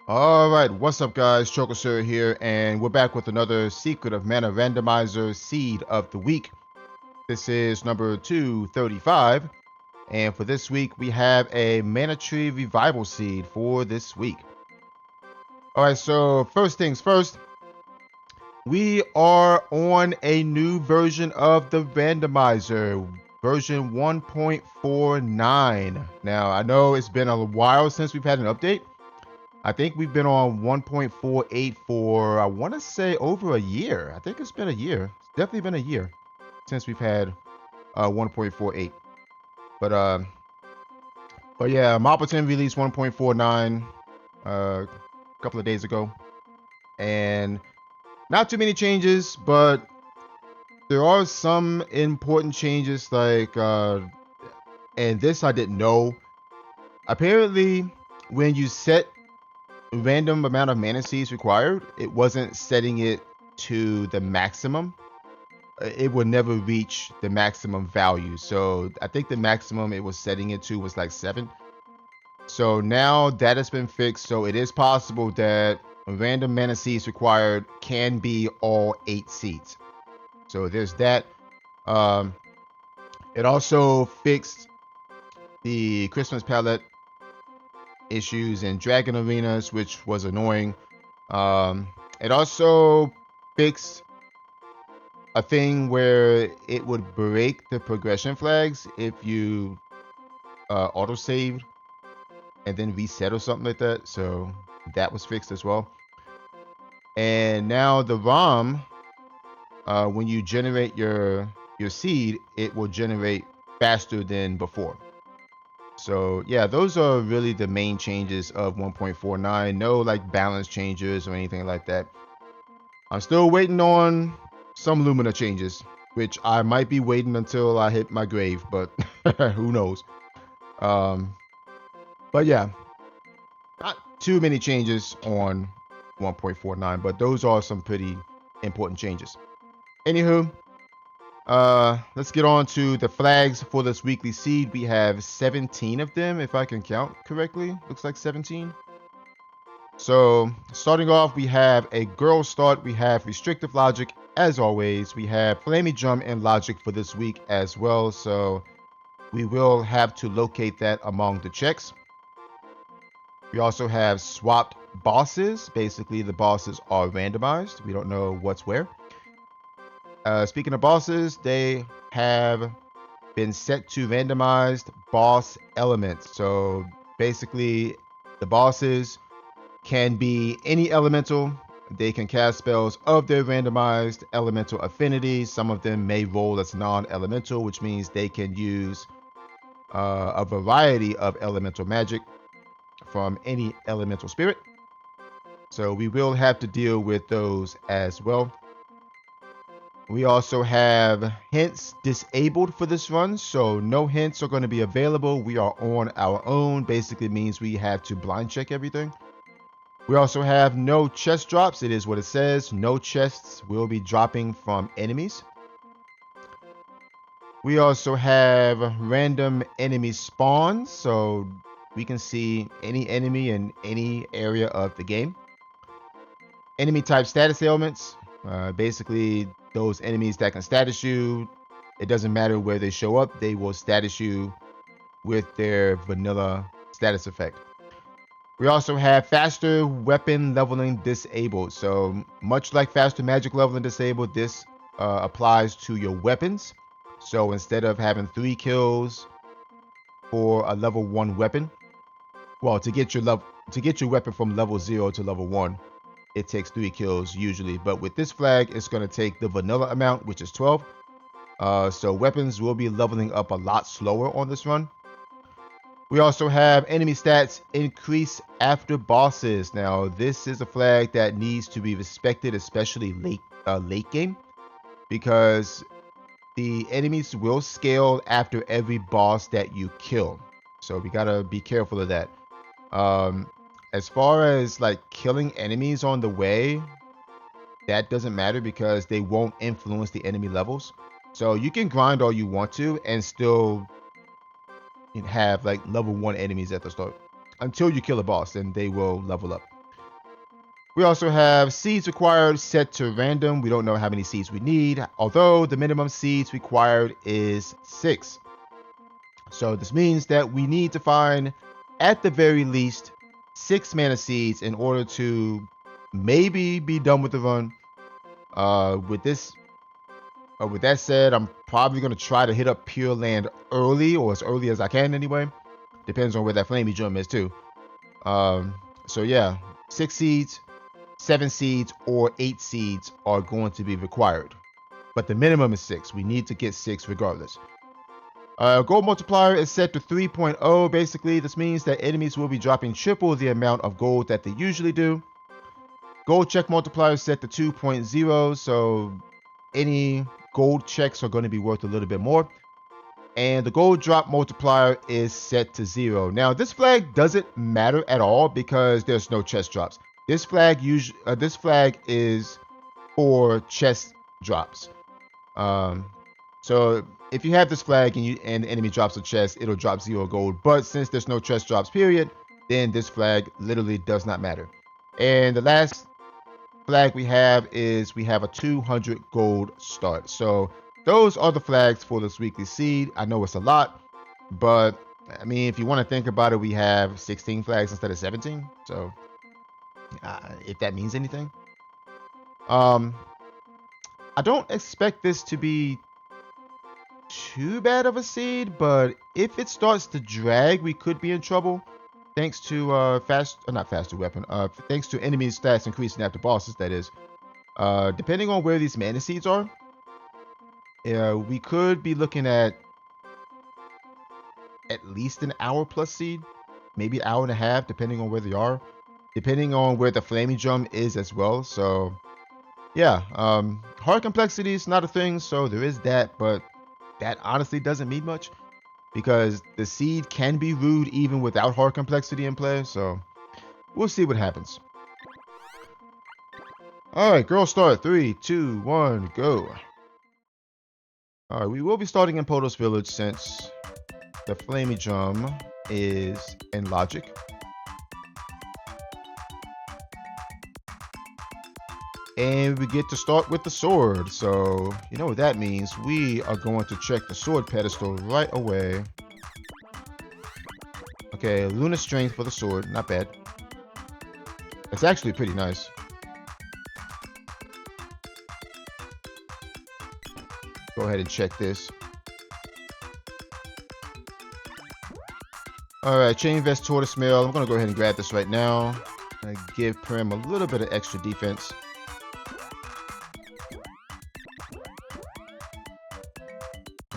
All right, what's up, guys? Choker here, and we're back with another Secret of Mana Randomizer Seed of the Week. This is number 235, and for this week, we have a Mana Tree Revival Seed for this week. All right, so first things first, we are on a new version of the Randomizer, version 1.49. Now, I know it's been a while since we've had an update. I think we've been on 1.48 for, I want to say, over a year. I think it's been a year. It's definitely been a year since we've had 1.48. But yeah, Mopperton released 1.49 a couple of days ago, and not too many changes, but there are some important changes. Like, and this I didn't know. Apparently, when you set random amount of mana seeds required, it wasn't setting it to the maximum. It would never reach the maximum value. So I think the maximum it was setting it to was like 7. So now that has been fixed. So it is possible that random mana seeds required can be all 8 seeds. So there's that. It also fixed the Christmas palette issues in Dragon Arenas, which was annoying. It also fixed a thing where it would break the progression flags if you autosaved and then reset or something like that. So that was fixed as well. And now the ROM, when you generate your seed, it will generate faster than before. So yeah, those are really the main changes of 1.49. No like balance changes or anything like that. I'm still waiting on some Lumina changes, which I might be waiting until I hit my grave, but who knows. But yeah, not too many changes on 1.49, but those are some pretty important changes. Anywho, let's get on to the flags for this weekly seed. We have 17 of them, if I can count correctly. Looks like 17. So starting off, we have a girl start. We have restrictive logic as always. We have flaming drum and logic for this week as well. So we will have to locate that among the checks. We also have swapped bosses. Basically, the bosses are randomized. We don't know what's where. Speaking of bosses, they have been set to randomized boss elements. So basically, the bosses can be any elemental. They can cast spells of their randomized elemental affinity. Some of them may roll as non-elemental, which means they can use a variety of elemental magic from any elemental spirit. So we will have to deal with those as well. We also have hints disabled for this run, so no hints are going to be available. We are on our own. Basically means we have to blind check everything. We also have no chest drops. It is what it says. No chests will be dropping from enemies. We also have random enemy spawns, so we can see any enemy in any area of the game. Enemy type status ailments. Basically, those enemies that can status you. It doesn't matter where they show up. They will status you with their vanilla status effect. We also have faster weapon leveling disabled. So much like faster magic leveling disabled, this applies to your weapons. So instead of having 3 kills for a level 1 weapon, well, to get your weapon from level 0 to level 1, it takes 3 kills usually. But with this flag, it's going to take the vanilla amount, which is 12. So weapons will be leveling up a lot slower on this run. We also have enemy stats increase after bosses. Now, this is a flag that needs to be respected, especially late game, because the enemies will scale after every boss that you kill. So we gotta be careful of that. As far as like killing enemies on the way, that doesn't matter because they won't influence the enemy levels. So you can grind all you want to and still have like level 1 enemies at the start. until you kill a boss, and they will level up. We also have seeds required set to random. We don't know how many seeds we need, although the minimum seeds required is 6. So this means that we need to find, at the very least, 6 mana seeds in order to maybe be done with the run. With that said, I'm probably going to try to hit up Pure Land early, or as early as I can anyway. Depends on where that Flamey Drum is too. So yeah, 6 seeds, 7 seeds, or 8 seeds are going to be required. But the minimum is 6. We need to get 6 regardless. Gold multiplier is set to 3.0. Basically, this means that enemies will be dropping triple the amount of gold that they usually do. Gold check multiplier is set to 2.0, so any gold checks are going to be worth a little bit more. And the gold drop multiplier is set to 0. Now, this flag doesn't matter at all because there's no chest drops. This flag is for chest drops. So if you have this flag and the enemy drops a chest, it'll drop 0 gold. But since there's no chest drops, period, then this flag literally does not matter. And the last flag we have is we have a 200 gold start. So those are the flags for this weekly seed. I know it's a lot, but I mean, if you want to think about it, we have 16 flags instead of 17. So if that means anything. I don't expect this to be too bad of a seed, but if it starts to drag, we could be in trouble. Thanks to thanks to enemy stats increasing after bosses, that is. Depending on where these mana seeds are, we could be looking at least an hour plus seed, maybe an hour and a half, depending on where they are, depending on where the Flaming Drum is as well. So yeah, hard complexity is not a thing, so there is that, but that honestly doesn't mean much because the seed can be rude even without hard complexity in play. So we'll see what happens. All right, girl start. 3, 2, 1, go. All right, we will be starting in Potos Village since the Flamey Drum is in Logic. And we get to start with the sword. So you know what that means. We are going to check the sword pedestal right away. Okay, Luna Strength for the sword. Not bad. It's actually pretty nice. Go ahead and check this. Alright, Chain Vest Tortoise Mail. I'm going to go ahead and grab this right now. And give Prim a little bit of extra defense.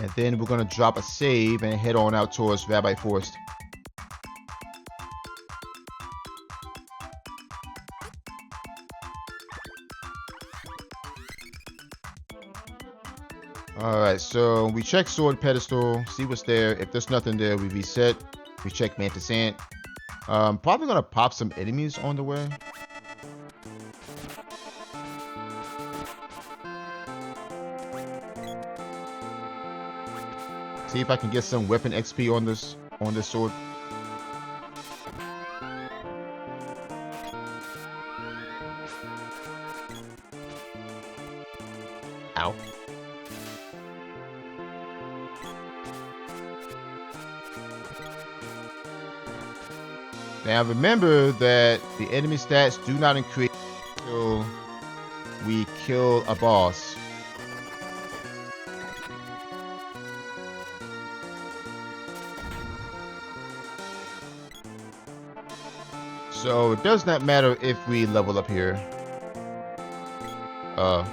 And then we're going to drop a save and head on out towards Rabbi Forest. Alright, so we check sword pedestal, see what's there. If there's nothing there, we reset. We check Mantis Ant. Probably going to pop some enemies on the way. See if I can get some weapon XP on this sword. Ow. Now remember that the enemy stats do not increase until we kill a boss. So it does not matter if we level up here. Am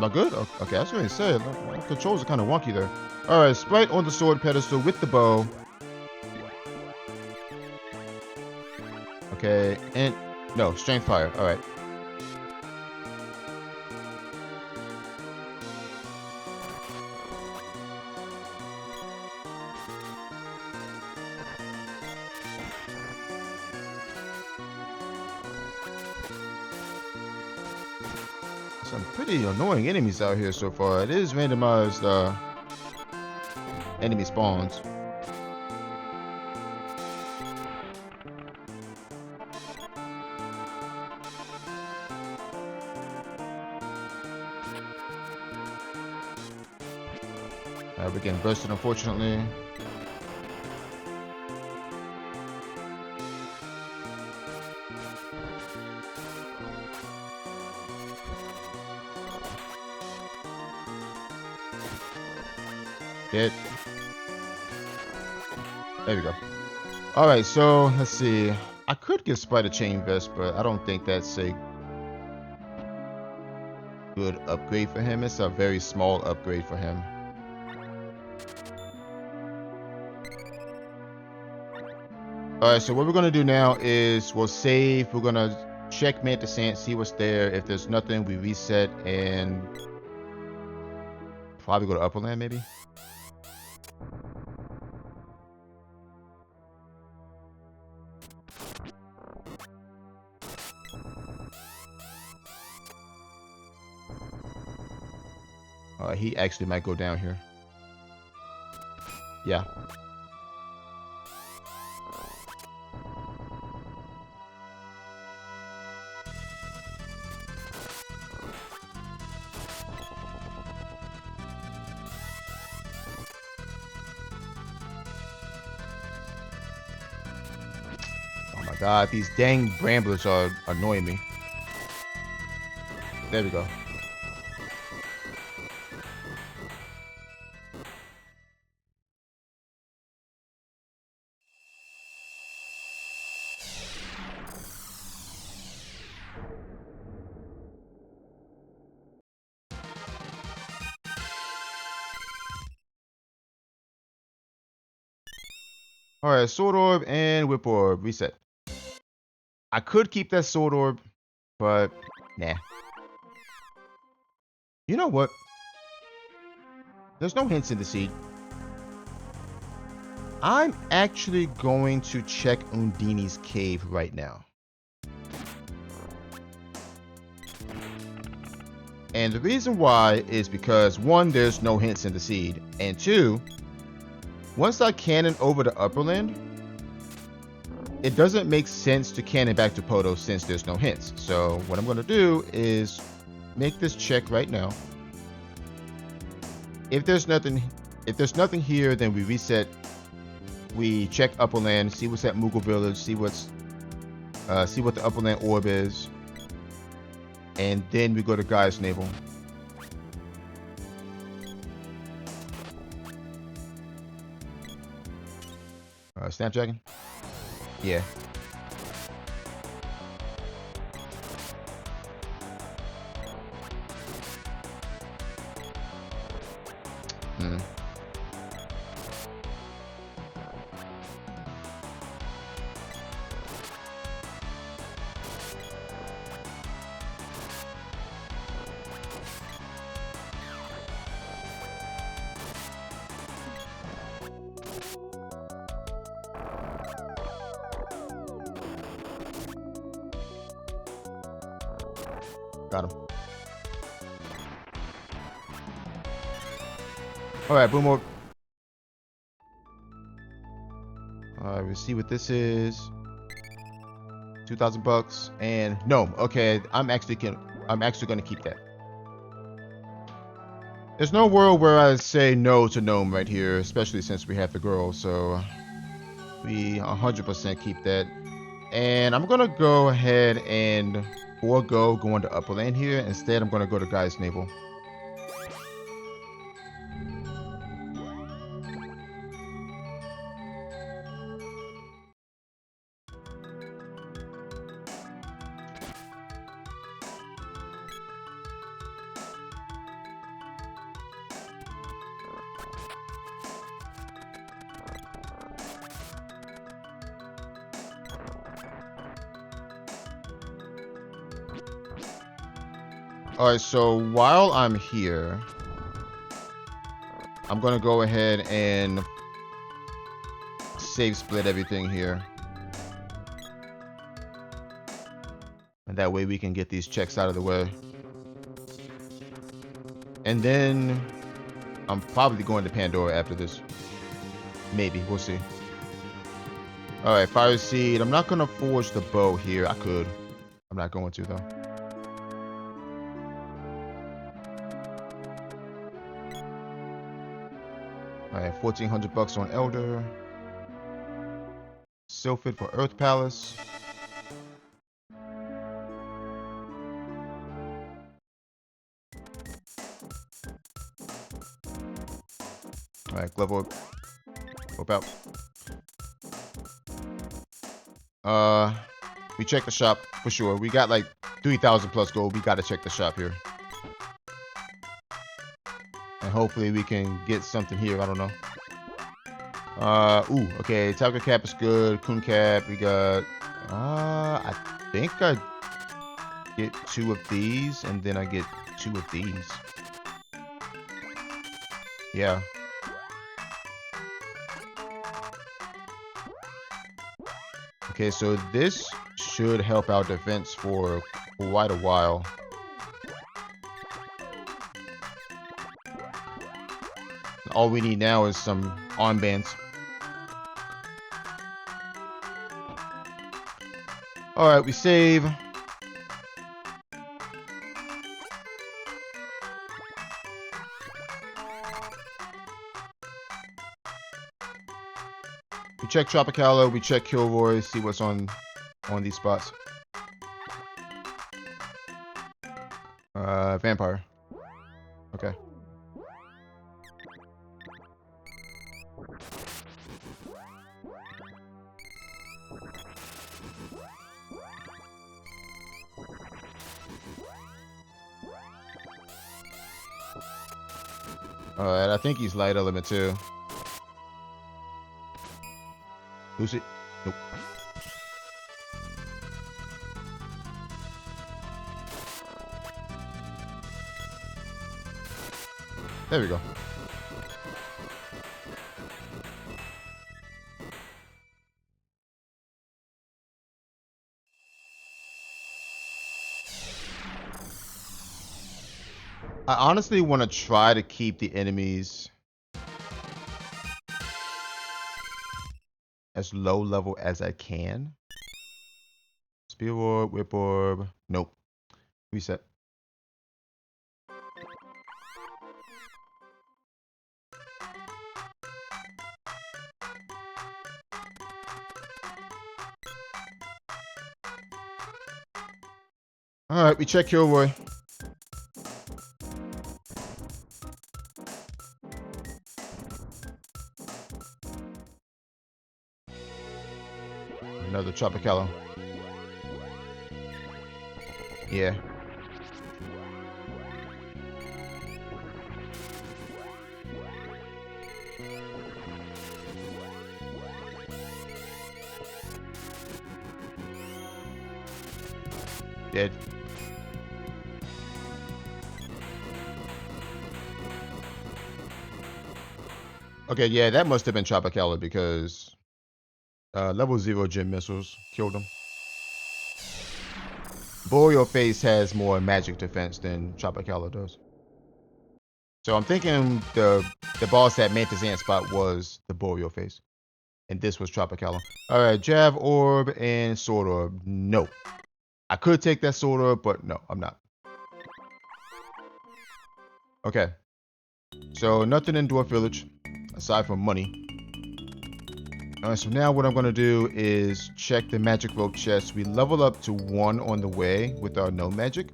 I good? Okay, I was going to say, my controls are kind of wonky there. Alright, sprite on the sword pedestal with the bow. Okay, and no, strength fire. Alright. Some pretty annoying enemies out here so far. It is randomized enemy spawns. We're getting bursted, unfortunately. Hit. There we go. Alright, so let's see. I could give Spider Chain Vest, but I don't think that's a good upgrade for him. It's a very small upgrade for him. Alright, so what we're gonna do now is we'll save. We're gonna check Mantis Ant, see what's there. If there's nothing, we reset and probably go to Upperland maybe. He actually might go down here. Yeah. Oh my god, these dang bramblers are annoying me. There we go. Alright, Sword Orb and Whip Orb. Reset. I could keep that Sword Orb, but nah. You know what? There's no hints in the seed. I'm actually going to check Undini's cave right now. And the reason why is because, one, there's no hints in the seed. And two, once I cannon over to Upperland, it doesn't make sense to cannon back to Poto since there's no hints. So what I'm going to do is make this check right now. If there's nothing here, then we reset. We check Upperland, see what's at Moogle Village, see what the Upperland orb is, and then we go to Guy's Navel. Snapdragon? Yeah. Got him. Alright, Boom Orb. Alright, we'll see what this is. 2,000 bucks. And no, okay, I'm actually gonna keep that. There's no world where I say no to Gnome right here, especially since we have the girl, so we 100% keep that. And I'm gonna go ahead and forego going to Upperland here. Instead, I'm gonna go to Guy's Navel. Alright, so while I'm here, I'm gonna go ahead and save split everything here. And that way we can get these checks out of the way. And then I'm probably going to Pandora after this. Maybe, we'll see. Alright, Fire Seed. I'm not gonna forge the bow here. I could. I'm not going to though. 1400 bucks on Elder. Sylphid for Earth Palace. Alright, Glove Orb. Hope out. We check the shop for sure. We got like 3,000 plus gold. We gotta check the shop here. And hopefully we can get something here. I don't know. Ooh, okay. Tiger Cap is good. Coon Cap. We got, I think I get 2 of these and then I get 2 of these. Yeah. Okay, so this should help our defense for quite a while. All we need now is some armbands. Alright, we save. We check Tropicalo, we check Kilroy, see what's on these spots. Vampire. Okay. Alright, I think he's light element too. Who's it? Nope. There we go. I honestly want to try to keep the enemies as low level as I can. Spear Orb, Whip Orb. Nope. Reset. Alright, we check Kilroy. Another Tropicalo. Yeah. Dead. Okay, yeah, that must have been Tropicalo because level 0 gym missiles killed him. Boreal Face has more magic defense than Tropicalo does. So I'm thinking the boss at Mantis Ant spot was the Boreal Face. And this was Tropicalo. Alright, Jab Orb and Sword Orb. No. I could take that Sword Orb, but no, I'm not. Okay. So nothing in Dwarf Village, aside from money. Alright, so now what I'm going to do is check the magic rope chest. We level up to 1 on the way with our no magic.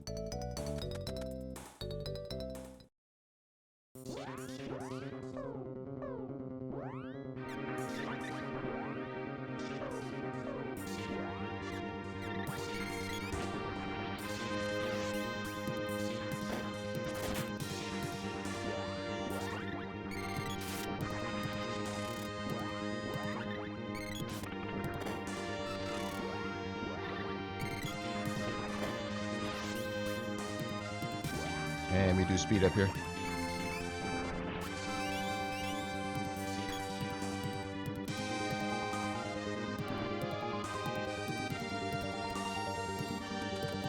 And we do speed up here.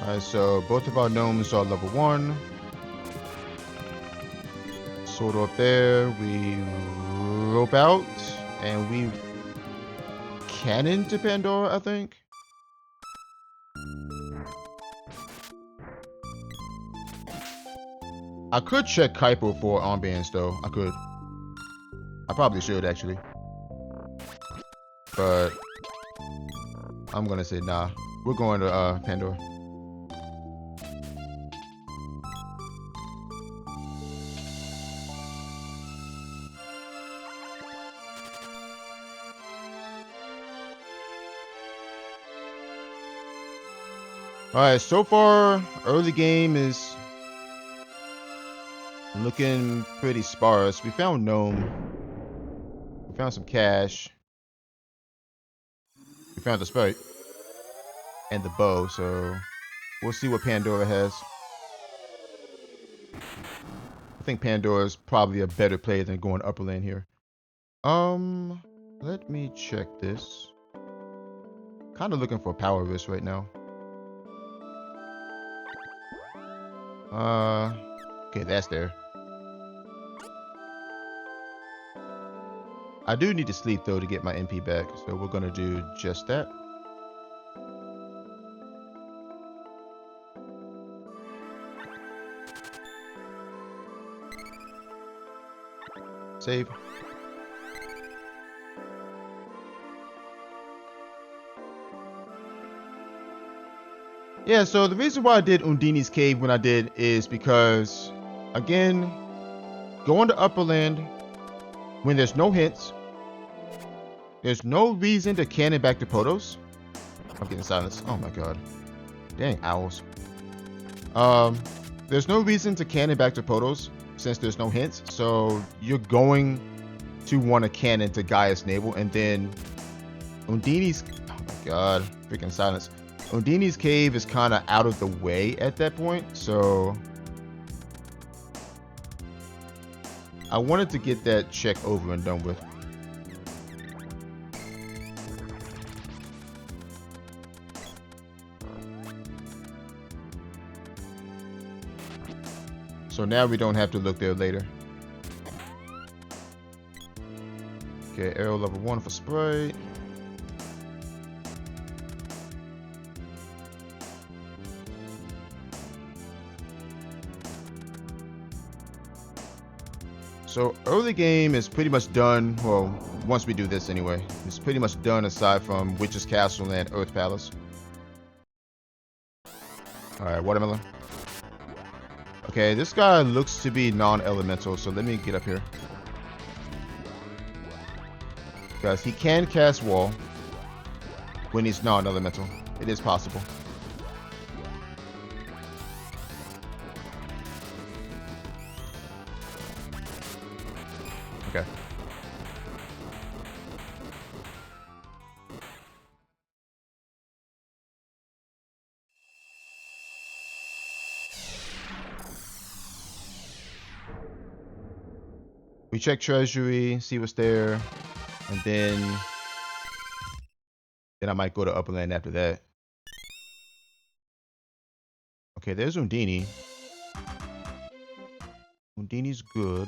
Alright, so both of our gnomes are level 1. Sword up there. We rope out. And we cannon to Pandora, I think. I could check Kuiper for armbands though. I could. I probably should actually, but I'm gonna say nah. We're going to Pandora. Alright, so far, early game is looking pretty sparse. We found Gnome. We found some cash. We found the sprite. And the bow, so we'll see what Pandora has. I think Pandora is probably a better play than going upper lane here. Let me check this. Kind of looking for power risk right now. Okay, that's there. I do need to sleep though to get my MP back, so we're gonna do just that. Save. Yeah, so the reason why I did Undini's Cave when I did is because, again, going to upper land when there's no hints, there's no reason to cannon back to Potos. I'm getting silence. Oh my god. Dang owls. There's no reason to cannon back to Potos since there's no hints, so you're going to want to cannon to Gaia's Navel, and then Undini's, oh my god, freaking silence. Undini's Cave is kind of out of the way at that point, so I wanted to get that check over and done with. So now we don't have to look there later. Okay, arrow level 1 for Sprite. So early game is pretty much done. Well, once we do this anyway, it's pretty much done aside from Witch's Castle and Earth Palace. Alright, watermelon. Okay, this guy looks to be non-elemental, so let me get up here. Because he can cast wall when he's non-elemental. It is possible. Okay. We check treasury, see what's there, and then I might go to upper land after that. Okay, there's Undini. Undini's good.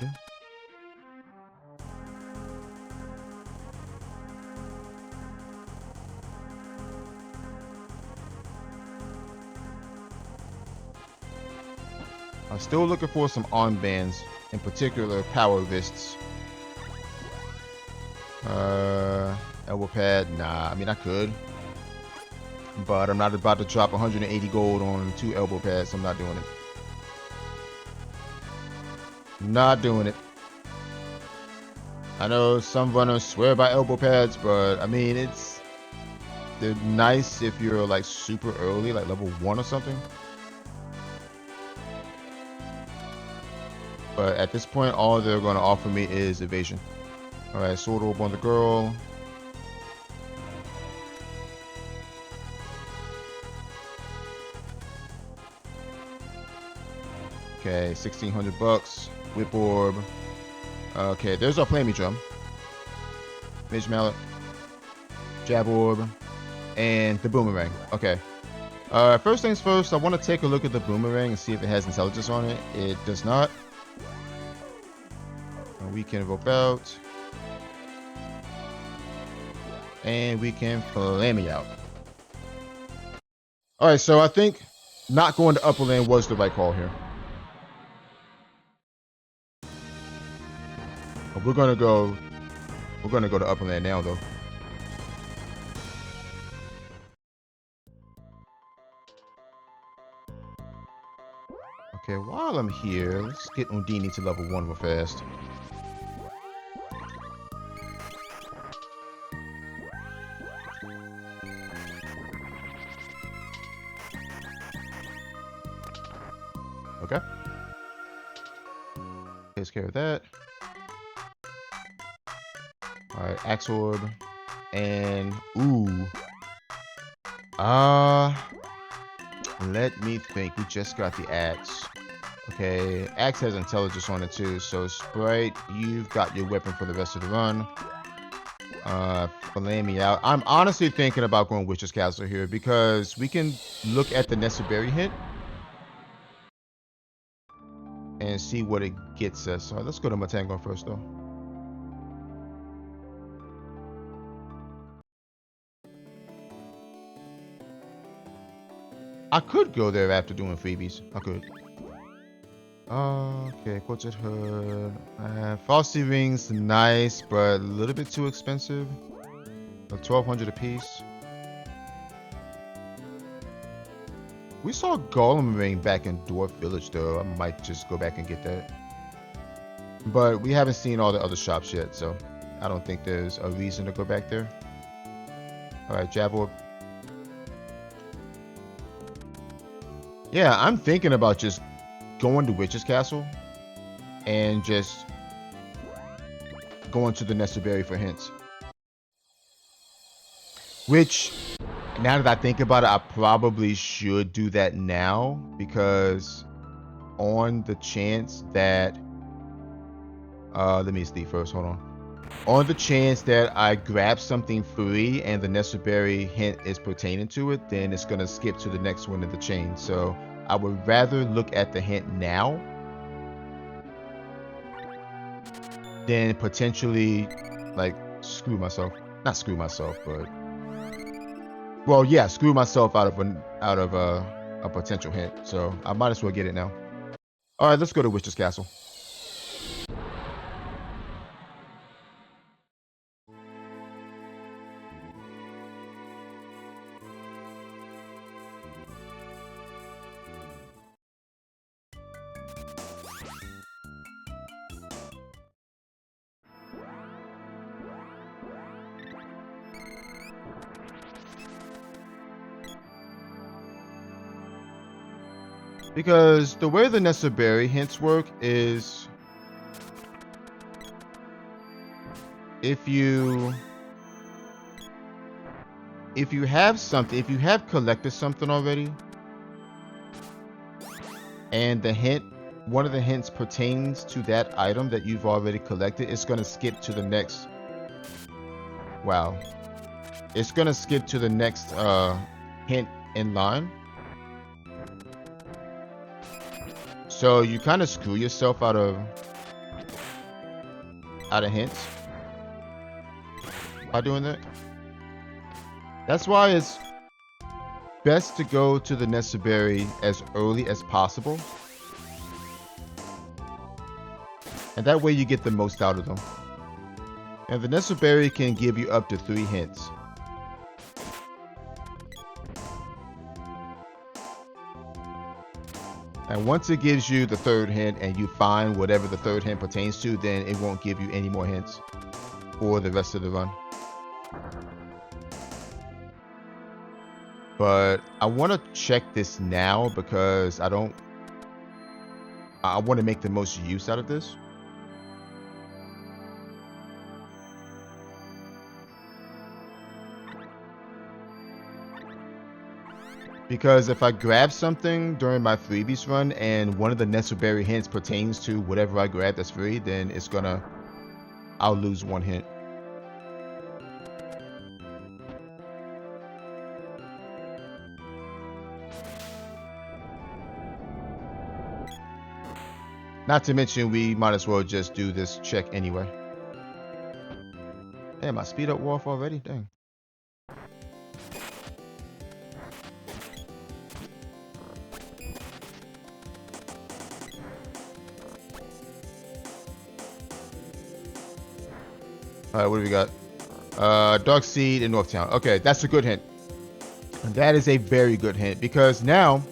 I'm still looking for some armbands, in particular power wrists. Elbow pad, nah, I mean I could, but I'm not about to drop 180 gold on 2 elbow pads, so I'm not doing it. Not doing it. I know some runners swear by elbow pads, but I mean they're nice if you're like super early, like level 1 or something. But at this point, all they're going to offer me is evasion. Alright, sword orb on the girl. Okay, 1,600 bucks. Whip orb. Okay, there's our flaming drum. Mage mallet. Jab orb. And the boomerang. Okay. First things first, I want to take a look at the boomerang and see if it has intelligence on it. It does not. We can rope out. And we can flame me out. Alright, so I think not going to upper lane was the right call here. We're going to go We're gonna go to Upperland now, though. Okay, while I'm here, let's get Undini to level 1 real fast. Okay. Takes care of that. Alright, Axe Orb. And, ooh. Let me think. We just got the Axe. Okay, Axe has intelligence on it too. So, Sprite, you've got your weapon for the rest of the run. Fillet me out. I'm honestly thinking about going Witch's Castle here because we can look at the Necessary hint and see what it gets us. Alright, let's go to Matango first, though. I could go there after doing freebies. I could. Okay, Quartet Hood. Frosty Rings, nice, but a little bit too expensive. 1,200 a piece. We saw Golem Ring back in Dwarf Village, though. I might just go back and get that. But we haven't seen all the other shops yet, so I don't think there's a reason to go back there. Alright, Jab Orb. Yeah, I'm thinking about just going to Witch's Castle and just going to the Necessary for hints. Which, now that I think about it, I probably should do that now because on the chance that let me see first, hold on. On the chance that I grab something free and the Necessary hint is pertaining to it, then it's going to skip to the next one in the chain. So I would rather look at the hint now than potentially like screw myself. Not screw myself, but well, yeah, screw myself out of a potential hint. So I might as well get it now. All right, let's go to Witch's Castle. Because the way the Necessary hints work is if you have something, if you have collected something already and the hint, one of the hints pertains to that item that you've already collected, it's going to skip to the next. Wow. It's going to skip to the next hint in line. So you kind of screw yourself out of hints by doing that. That's why it's best to go to the Necessary as early as possible. And that way you get the most out of them. And the Necessary can give you up to 3 hints. And once it gives you the 3rd hint and you find whatever the 3rd hint pertains to, then it won't give you any more hints for the rest of the run. But I want to check this now because I want to make the most use out of this. Because if I grab something during my freebies run and one of the Necessary hints pertains to whatever I grab that's free, then it's gonna, I'll lose 1 hint. Not to mention, we might as well just do this check anyway. Damn, my speed up wore off already? Dang. All right, what do we got? Dark Seed in Northtown. Okay, that's a good hint. That is a very good hint because now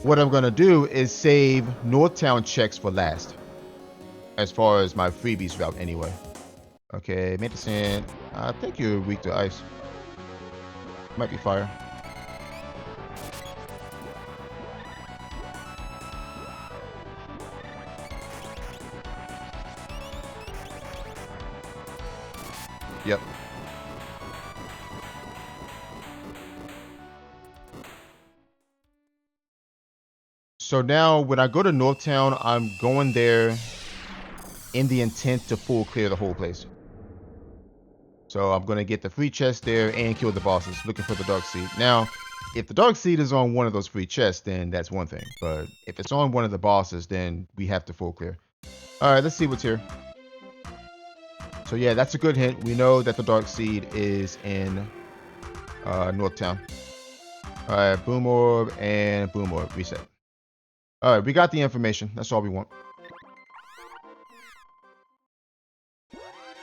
what I'm gonna do is save Northtown checks for last, as far as my freebies route anyway. Okay, medicine. I think you're weak to ice. Might be fire. Yep. So now when I go to Northtown, I'm going there in the intent to full clear the whole place. So I'm going to get the free chest there and kill the bosses, looking for the Dark Seed. Now, if the Dark Seed is on one of those free chests, then that's one thing. But if it's on one of the bosses, then we have to full clear. All right, let's see what's here. So yeah, that's a good hint. We know that the Dark Seed is in Northtown. All right, Boom Orb and Boom Orb. Reset. All right, we got the information. That's all we want.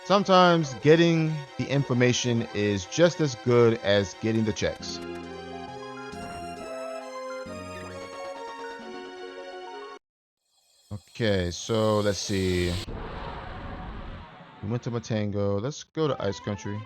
Sometimes getting the information is just as good as getting the checks. Okay, so let's see. We went to Matango. Let's go to Ice Country.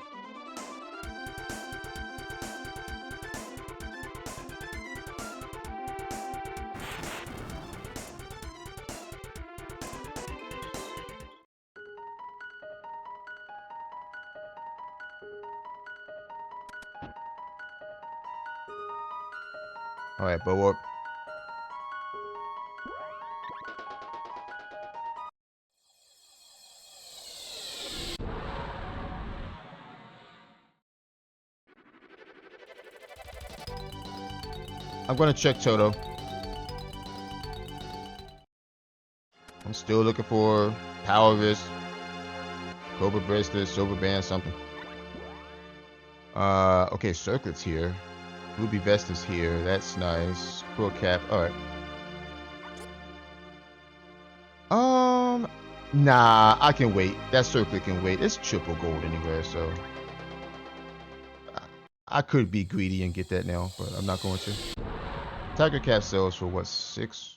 All right, Bow Orb. I'm gonna check Toto. I'm still looking for Power Wrist, Cobra Bracelet, Silver Band, something. Okay, Circlet's here. Ruby Vest is here. That's nice. Quill Cap. All right. Nah, I can wait. That Circlet can wait. It's triple gold anywhere, so I could be greedy and get that now, but I'm not going to. Tiger Cap sells for what, 6?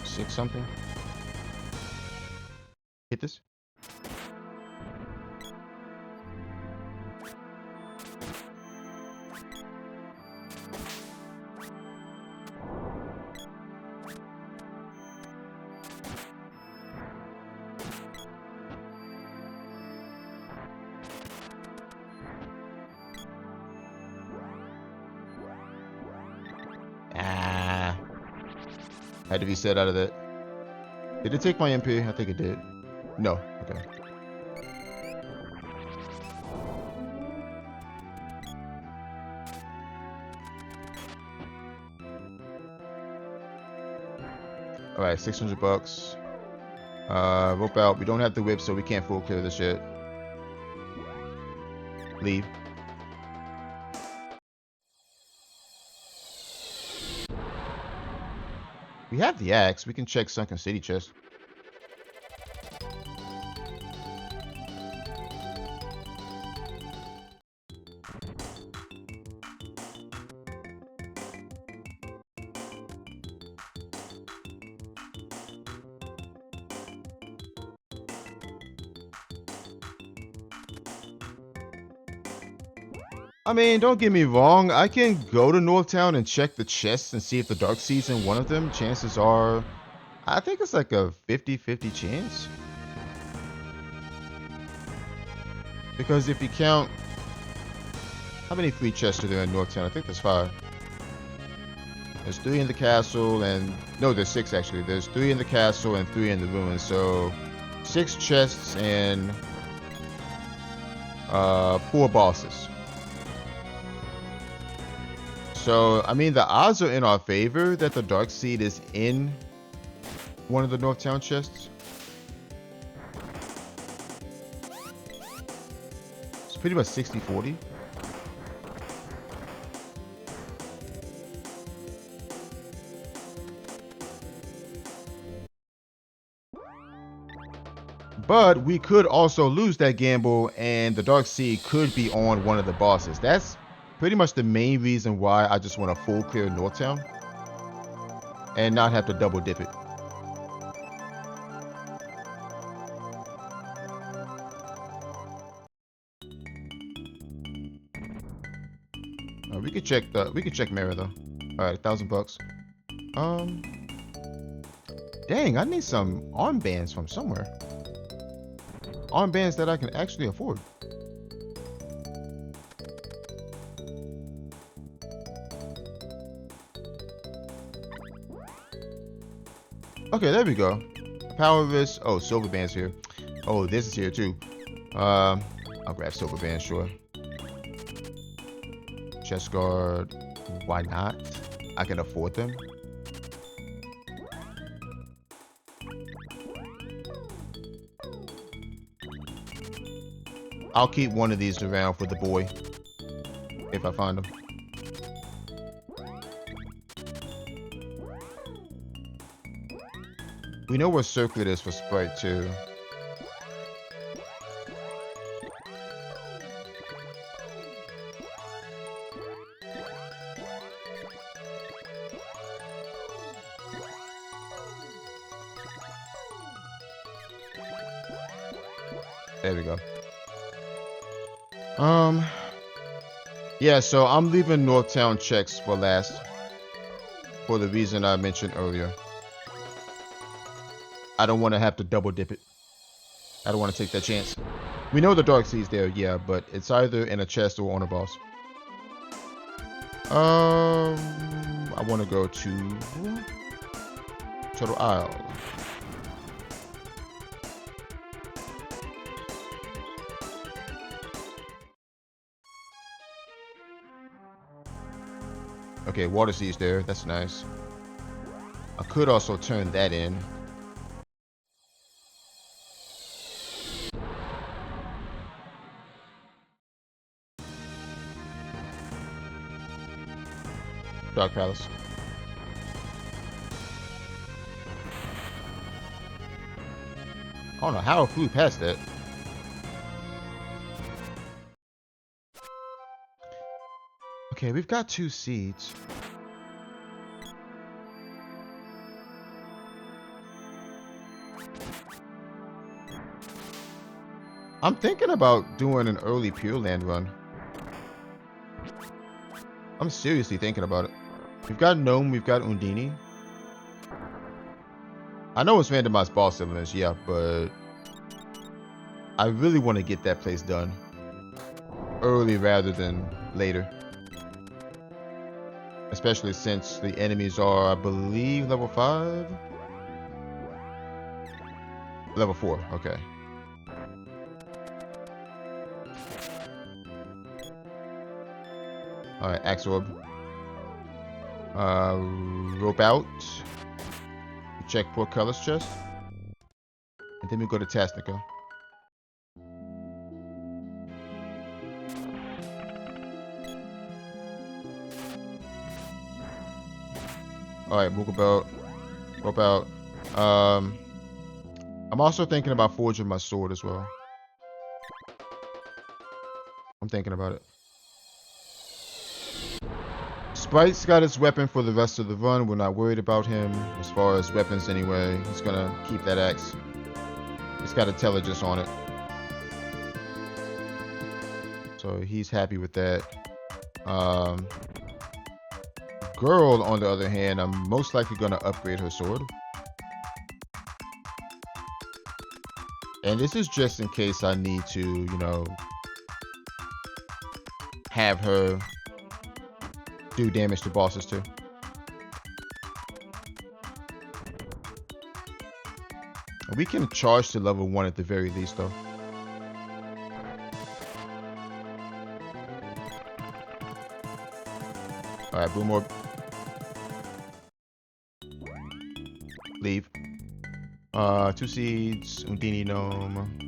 6 something? Hit this? Had to be set out of that. Did it take my MP? I think it did. No. Okay. All right, 600 bucks. Rope out. We don't have the whip, so we can't full clear this shit. Leave. We have the axe. We can check Sunken City chest. I mean, don't get me wrong. I can go to Northtown and check the chests and see if the Dark Seed's in one of them. Chances are, I think it's like a 50-50 chance. Because if you count, how many free chests are there in Northtown? I think there's 5. There's 3 in the castle and, no, there's 6 actually. There's 3 in the castle and 3 in the ruins. So 6 chests and 4 bosses. So, I mean, the odds are in our favor that the Dark Seed is in one of the Northtown chests. It's pretty much 60-40. But we could also lose that gamble, and the Dark Seed could be on one of the bosses. That's pretty much the main reason why I just want to full clear Northtown and not have to double dip it. We could check Mara though. All right, $1,000. Dang, I need some armbands from somewhere. Armbands that I can actually afford. Okay, there we go. Power wrist. Oh, silver bands here. Oh, this is here too. I'll grab silver bands, sure. Chest guard. Why not? I can afford them. I'll keep one of these around for the boy if I find him. We know where Circlet is for Sprite too. There we go. Yeah, so I'm leaving Northtown checks for last for the reason I mentioned earlier. I don't want to have to double dip it. I don't want to take that chance. We know the Dark Sea's there, yeah, but it's either in a chest or on a boss. I want to go to Turtle Isle. Okay, Water Sea's there. That's nice. I could also turn that in. Dark Palace. I don't know how I flew past that. Okay, we've got 2 seeds. I'm thinking about doing an early Pure Land run. I'm seriously thinking about it. We've got Gnome, we've got Undini. I know it's randomized boss elements, yeah, but I really want to get that place done early rather than later. Especially since the enemies are, I believe, level 5? Level 4, okay. Alright, Axe Orb. Rope out. Check Portcullis chest. And then we go to Tasnica. Alright, Moogle Belt. Rope out. I'm also thinking about forging my sword as well. I'm thinking about it. Sprite's got his weapon for the rest of the run. We're not worried about him as far as weapons anyway. He's gonna keep that axe. He's got Intelligence on it. So he's happy with that. Girl, on the other hand, I'm most likely gonna upgrade her sword. And this is just in case I need to, you know, have her do damage to bosses too. We can charge to level 1 at the very least though. Alright, Boom Orb. Leave. 2 seeds, Undini Gnome.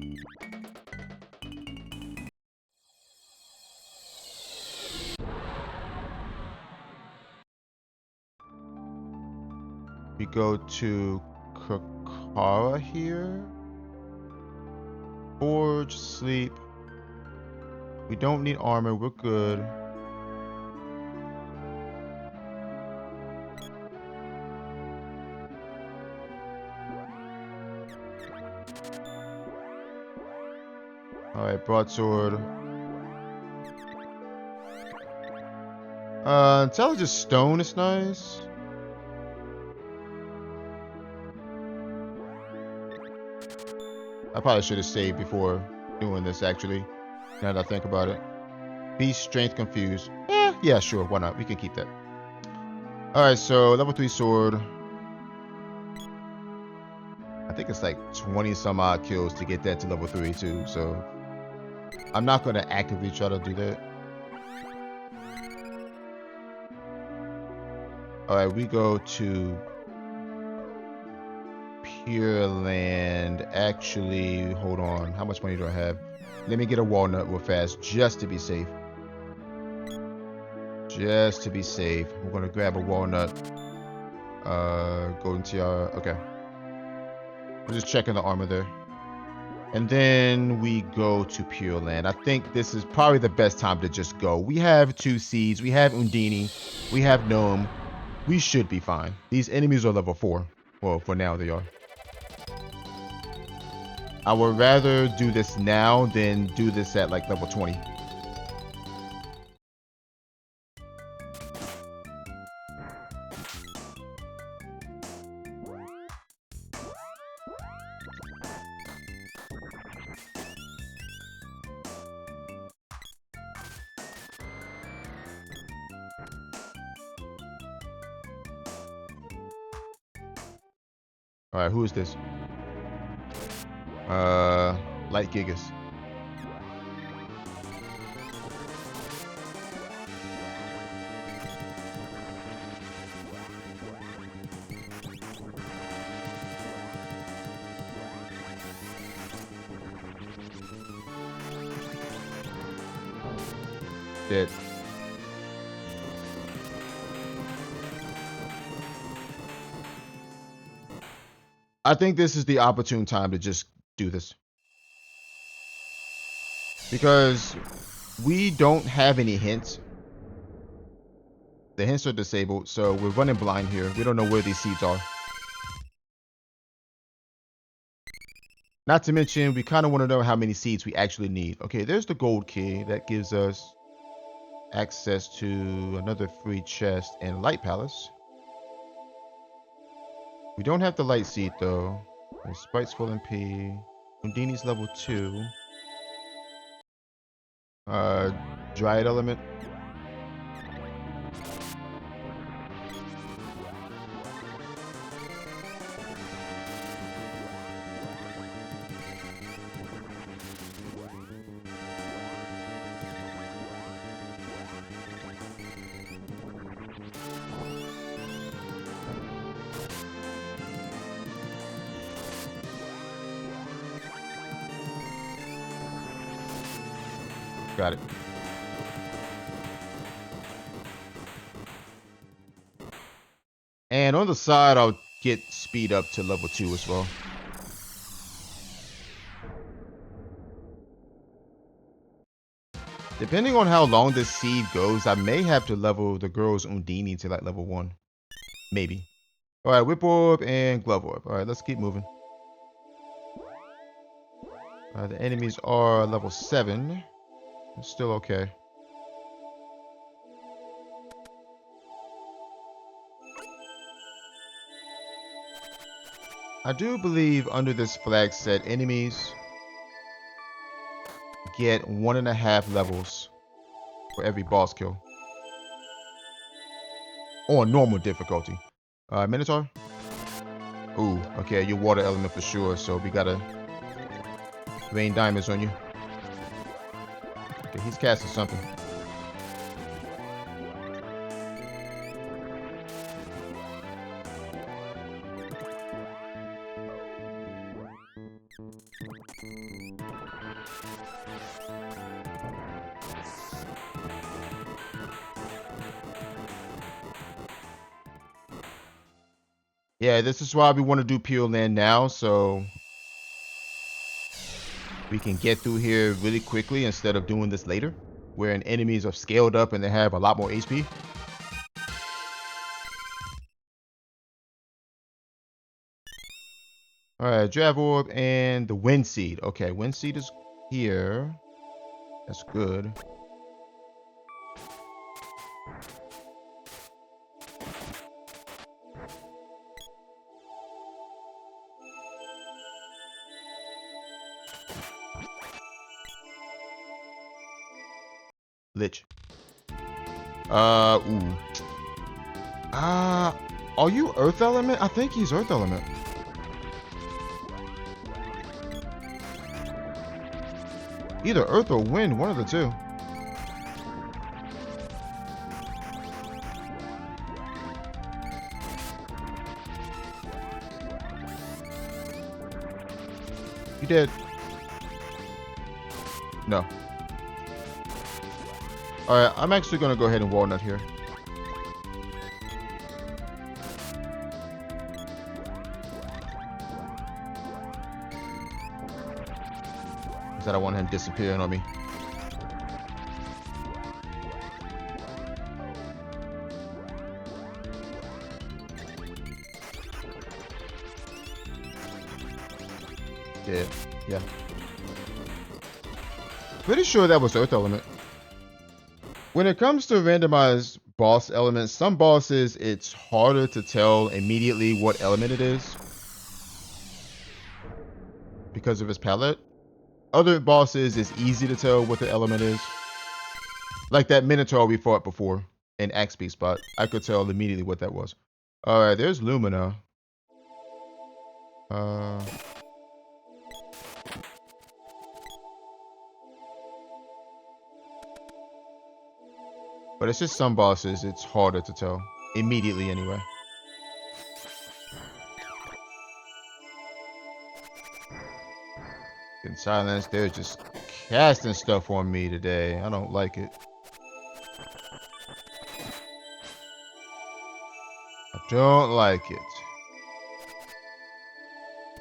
We go to Kakara here. Forge, sleep. We don't need armor. We're good. Alright, broadsword. Intelligent stone is nice. I probably should have saved before doing this, actually. Now that I think about it. Beast, strength, confused. Yeah, sure. Why not? We can keep that. Alright, so level 3 sword. I think it's like 20 some odd kills to get that to level 3 too, so I'm not going to actively try to do that. Alright, we go to Pure Land. Actually, hold on. How much money do I have? Let me get a walnut real fast, just to be safe. Just to be safe. We're going to grab a walnut. Golden tiara. Okay. We're just checking the armor there. And then we go to Pure Land. I think this is probably the best time to just go. We have 2 seeds. We have Undini. We have Gnome. We should be fine. These enemies are level 4. Well, for now they are. I would rather do this now than do this at like level 20. Alright, who is this? Light Gigas. Dead. I think this is the opportune time to just do this. Because we don't have any hints. The hints are disabled, so we're running blind here. We don't know where these seeds are. Not to mention, we kind of want to know how many seeds we actually need. Okay, there's the gold key. That gives us access to another free chest and Light Palace. We don't have the light seed though. There's Spiteful MP. Undini's level 2. Dryad element. Got it. And on the side, I'll get speed up to level 2 as well. Depending on how long this seed goes, I may have to level the girl's Undini to like level 1. Maybe. Alright, Whip Orb and Glove Orb. Alright, let's keep moving. The enemies are level 7. It's still okay. I do believe under this flag set, enemies get 1.5 levels for every boss kill. On normal difficulty. Minotaur? Ooh, okay, you're water element for sure, so we gotta rain diamonds on you. Okay, he's casting something. Yeah, this is why we want to do Pure Land now, so we can get through here really quickly instead of doing this later, where enemies are scaled up and they have a lot more HP. Alright, Drav Orb and the Wind Seed. Okay, Wind Seed is here. That's good. Lich. Ooh. Are you Earth Element? I think he's Earth Element. Either Earth or Wind, one of the two. You did. No. Alright, I'm actually gonna go ahead and Walnut here. That I want him disappearing on me. Yeah. Pretty sure that was Earth Element. When it comes to randomized boss elements, some bosses it's harder to tell immediately what element it is because of his palette. Other bosses, it's easy to tell what the element is. Like that Minotaur we fought before in Axebeak spot. I could tell immediately what that was. Alright, there's Lumina. But it's just some bosses, it's harder to tell. Immediately, anyway. In silence, they're just casting stuff on me today. I don't like it. I don't like it.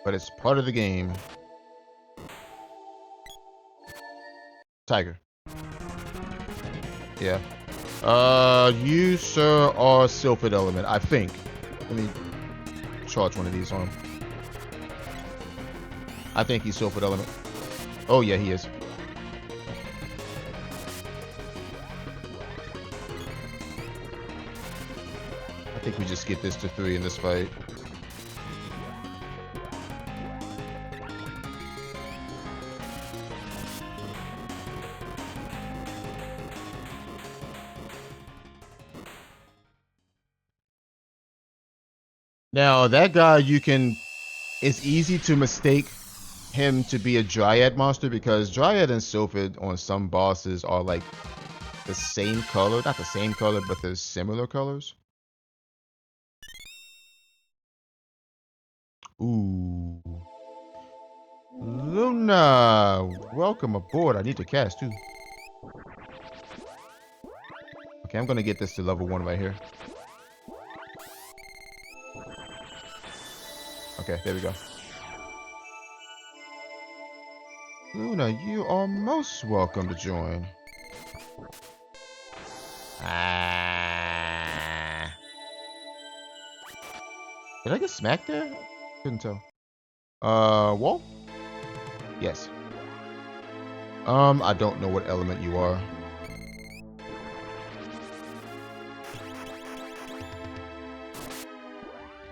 But it's part of the game. Tiger. Yeah. You, sir, are Sylphid Element, I think. Let me charge one of these on him. I think he's Sylphid Element. Oh, yeah, he is. I think we just get this to 3 in this fight. Now, that guy, it's easy to mistake him to be a Dryad monster because Dryad and Sylphid on some bosses are like the same color. Not the same color, but they're similar colors. Ooh. Luna, welcome aboard. I need to cast too. Okay, I'm gonna get this to level 1 right here. Okay, there we go. Luna, you are most welcome to join. Did I get smacked there? Couldn't tell. Wall? Yes. I don't know what element you are.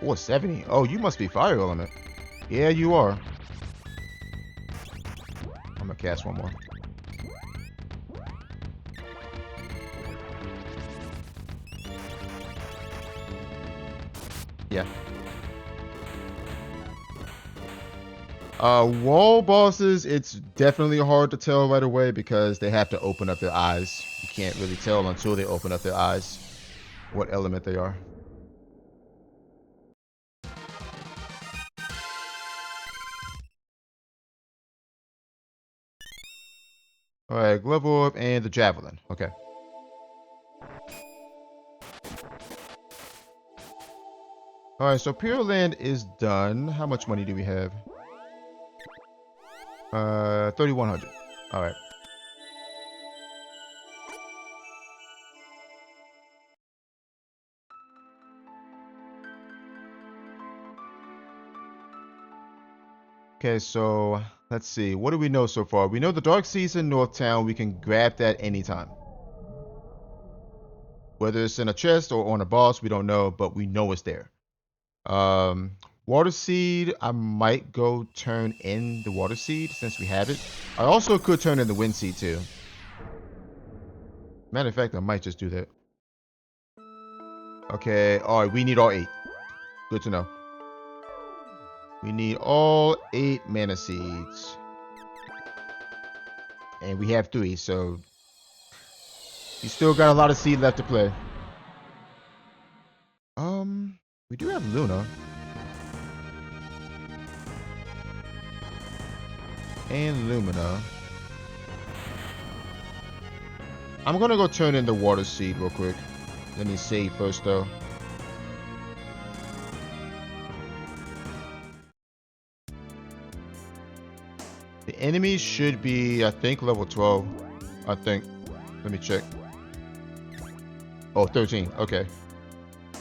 Oh, 70. Oh, you must be fire element. Yeah, you are. I'm gonna cast one more. Yeah. Wall bosses, it's definitely hard to tell right away because they have to open up their eyes. You can't really tell until they open up their eyes what element they are. Alright, Glove Orb and the Javelin. Okay. Alright, so Pure Land is done. How much money do we have? 3100. All right. Okay, so let's see. What do we know so far? We know the Dark Sea's in Northtown. We can grab that anytime. Whether it's in a chest or on a boss, we don't know, but we know it's there. Water Seed, I might go turn in the Water Seed since we have it. I also could turn in the Wind Seed too. Matter of fact, I might just do that. Okay, alright, we need all 8. Good to know. We need all 8 mana seeds. And we have 3, so you still got a lot of seed left to play. We do have Luna. And Lumina. I'm gonna go turn in the Water Seed real quick. Let me save first though. The enemy should be, I think, level 12. I think. Let me check. Oh, 13. Okay.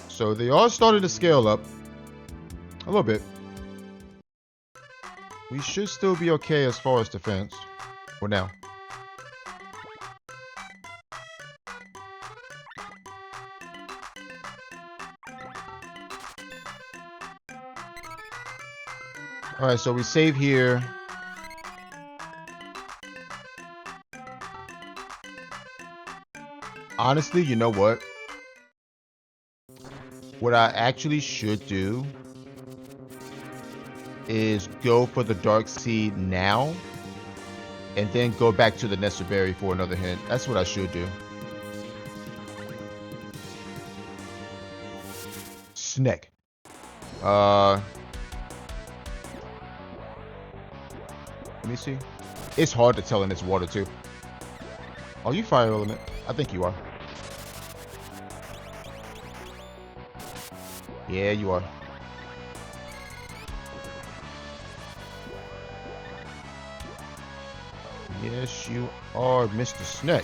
So they are starting to scale up. A little bit. We should still be okay as far as defense. For now. Alright, so we save here. Honestly, you know what? What I actually should do is go for the Dark Seed now and then go back to the Nestor Berry for another hint. That's what I should do. Snake. Let me see. It's hard to tell in this water too. Are you fire element? I think you are. Yeah, you are. Yes, you are, Mr. Snake.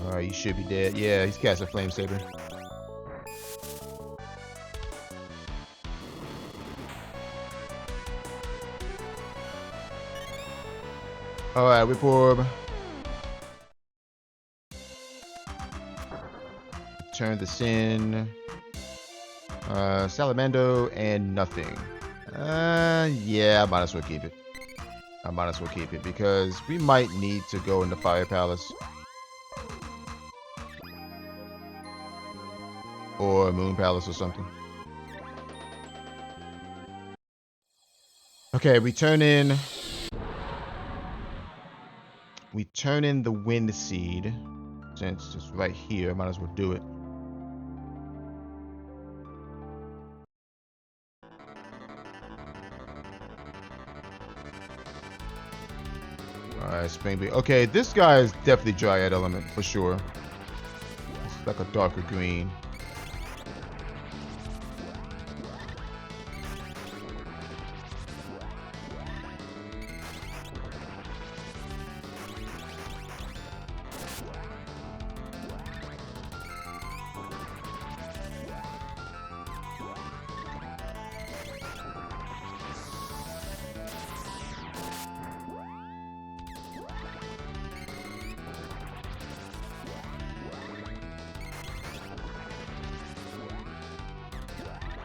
Alright, you should be dead. Yeah, he's casting Flame Saber. Alright, Whip Orb. Turn this in. Salamando and nothing. Yeah, I might as well keep it. I might as well keep it because we might need to go into Fire Palace. Or Moon Palace or something. Okay, we turn in the Wind Seed. Since it's right here, might as well do it. Alright, Springbeat. Okay, this guy is definitely Dryad element for sure. It's like a darker green.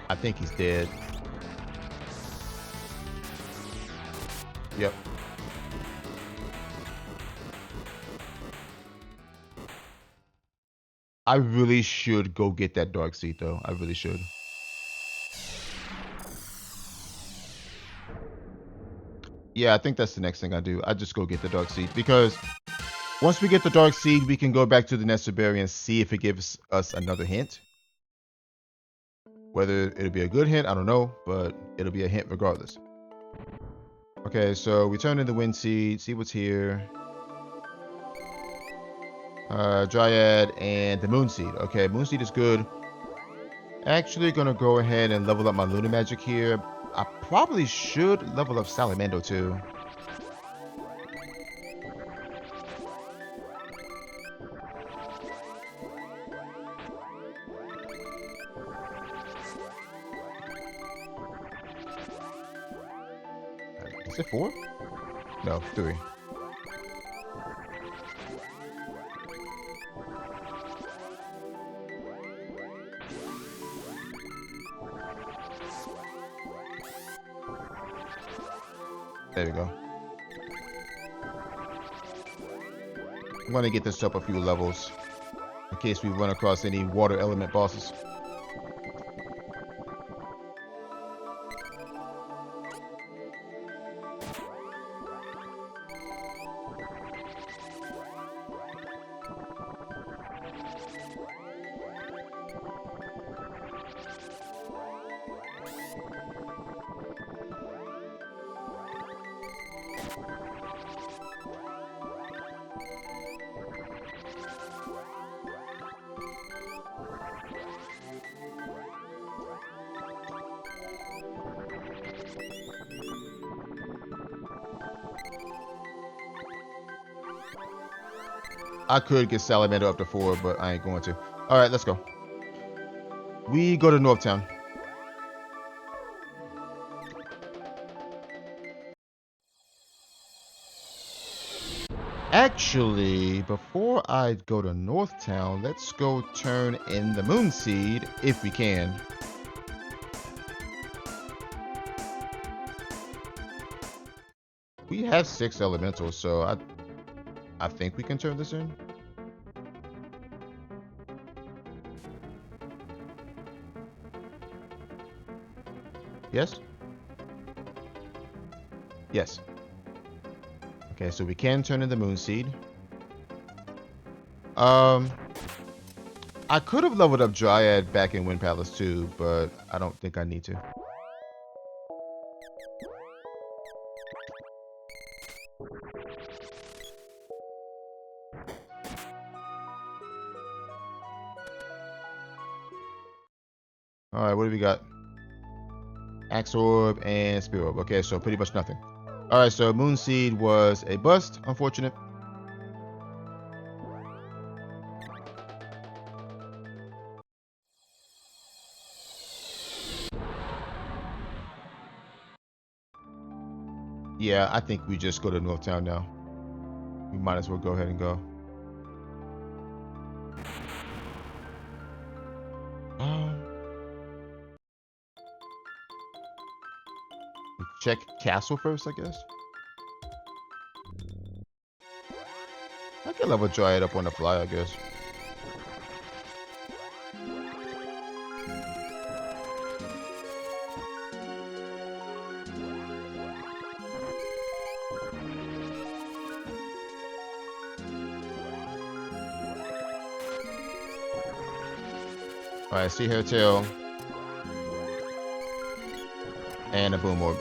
I think he's dead. Yep. I really should go get that Dark Seed though. I really should. Yeah, I think that's the next thing I do. I just go get the Dark Seed because once we get the Dark Seed, we can go back to the Nestor Berry and see if it gives us another hint. Whether it'll be a good hint, I don't know, but it'll be a hint regardless. Okay, so we turn in the Wind Seed, see what's here. Dryad and the Moon Seed. Okay, Moon Seed is good. Actually gonna go ahead and level up my Lunar Magic here. I probably should level up Salamando too. Is it 4? No, 3. There we go. I'm gonna get this up a few levels in case we run across any water element bosses. I could get Salamander up to 4, but I ain't going to. Alright, let's go. We go to Northtown. Actually, before I go to Northtown, let's go turn in the Moon Seed if we can. We have 6 elementals, so I think we can turn this in. Yes? Yes. Okay, so we can turn in the Moon Seed. I could have leveled up Dryad back in Wind Palace too, but I don't think I need to. Alright, what do we got? Axe Orb and Spear Orb. Okay, so pretty much nothing. Alright, so Moon Seed was a bust. Unfortunate. Yeah, I think we just go to Northtown now. We might as well go ahead and go. Check Castle first, I guess. I can level Dryad up on the fly, I guess. Alright, see her tail. And a Boom Orb.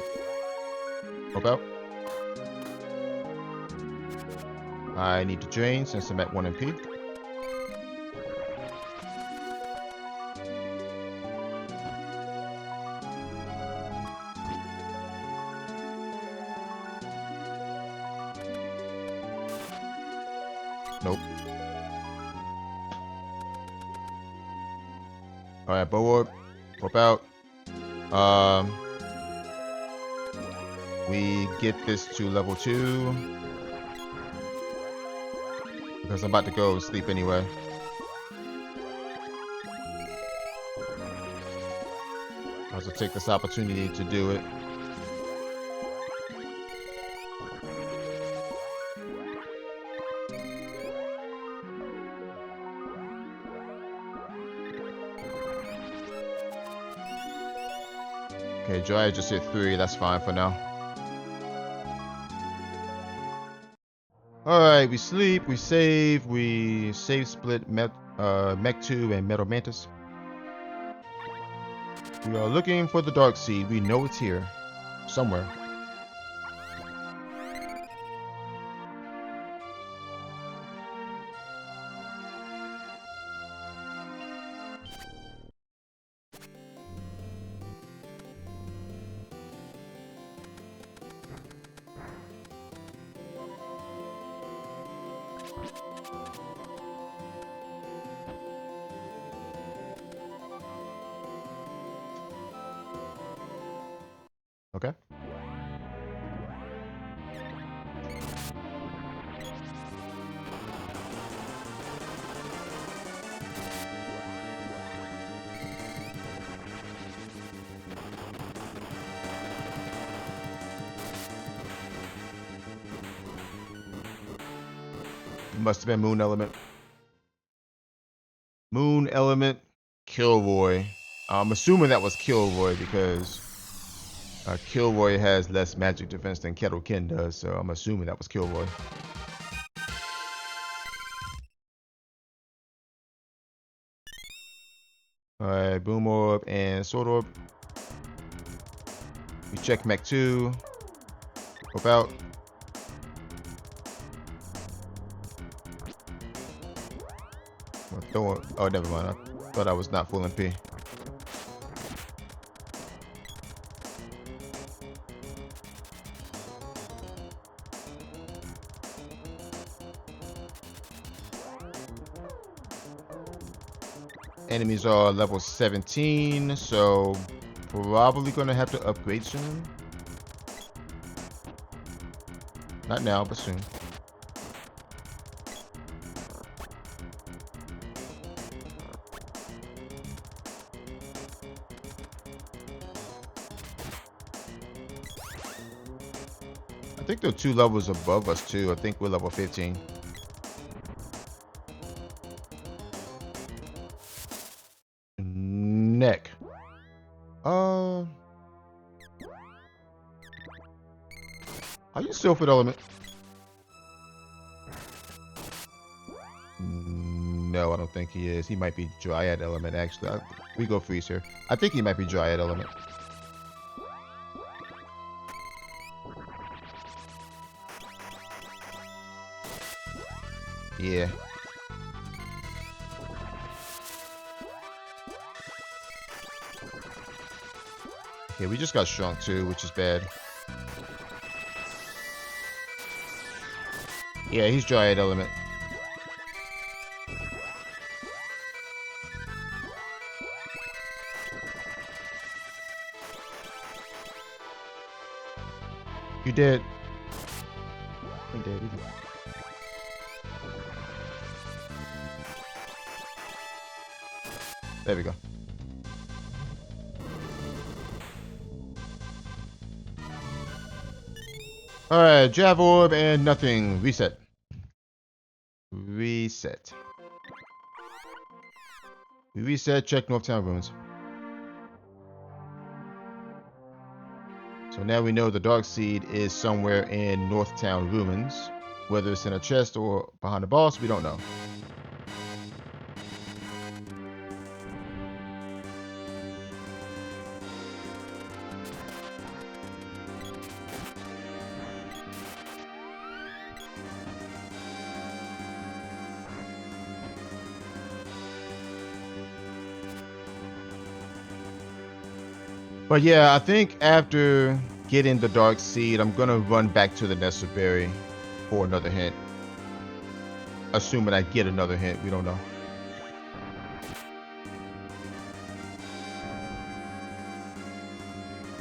Hope out. I need to drain since I'm at 1 MP. Nope. Alright, Bow Orb. Hope out. We get this to level 2. Because I'm about to go sleep anyway. I'll also take this opportunity to do it. Okay, Joy just hit 3. That's fine for now. Alright, we sleep, we save split Mech 2 and Metal Mantis. We are looking for the Dark Seed. We know it's here. Somewhere. Okay. Must have been Moon Element. Moon Element, Kilroy. I'm assuming that was Kilroy because Kilroy has less magic defense than Kettle Ken does, so I'm assuming that was Kilroy. Alright, Boom Orb and Sword Orb. We check Mech 2. Hope out. Oh, never mind. I thought I was not full MP. Enemies are level 17, so probably gonna have to upgrade soon. Not now, but soon. I think they're 2 levels above us too. I think we're level 15. Neck. Are you Sylphid Element? No, I don't think he is. He might be Dryad Element, actually. We go freeze here. I think he might be Dryad Element. Yeah. Yeah, we just got shrunk too, which is bad. Yeah, he's Dryad Element. You did. He did. He did. There we go. Alright, Jav Orb and nothing. Reset. Reset. We reset, check Northtown Ruins. So now we know the Dark Seed is somewhere in Northtown Ruins. Whether it's in a chest or behind the boss, we don't know. But yeah, I think after getting the Dark Seed, I'm gonna run back to the Nestor Berry for another hint. Assuming I get another hint, we don't know.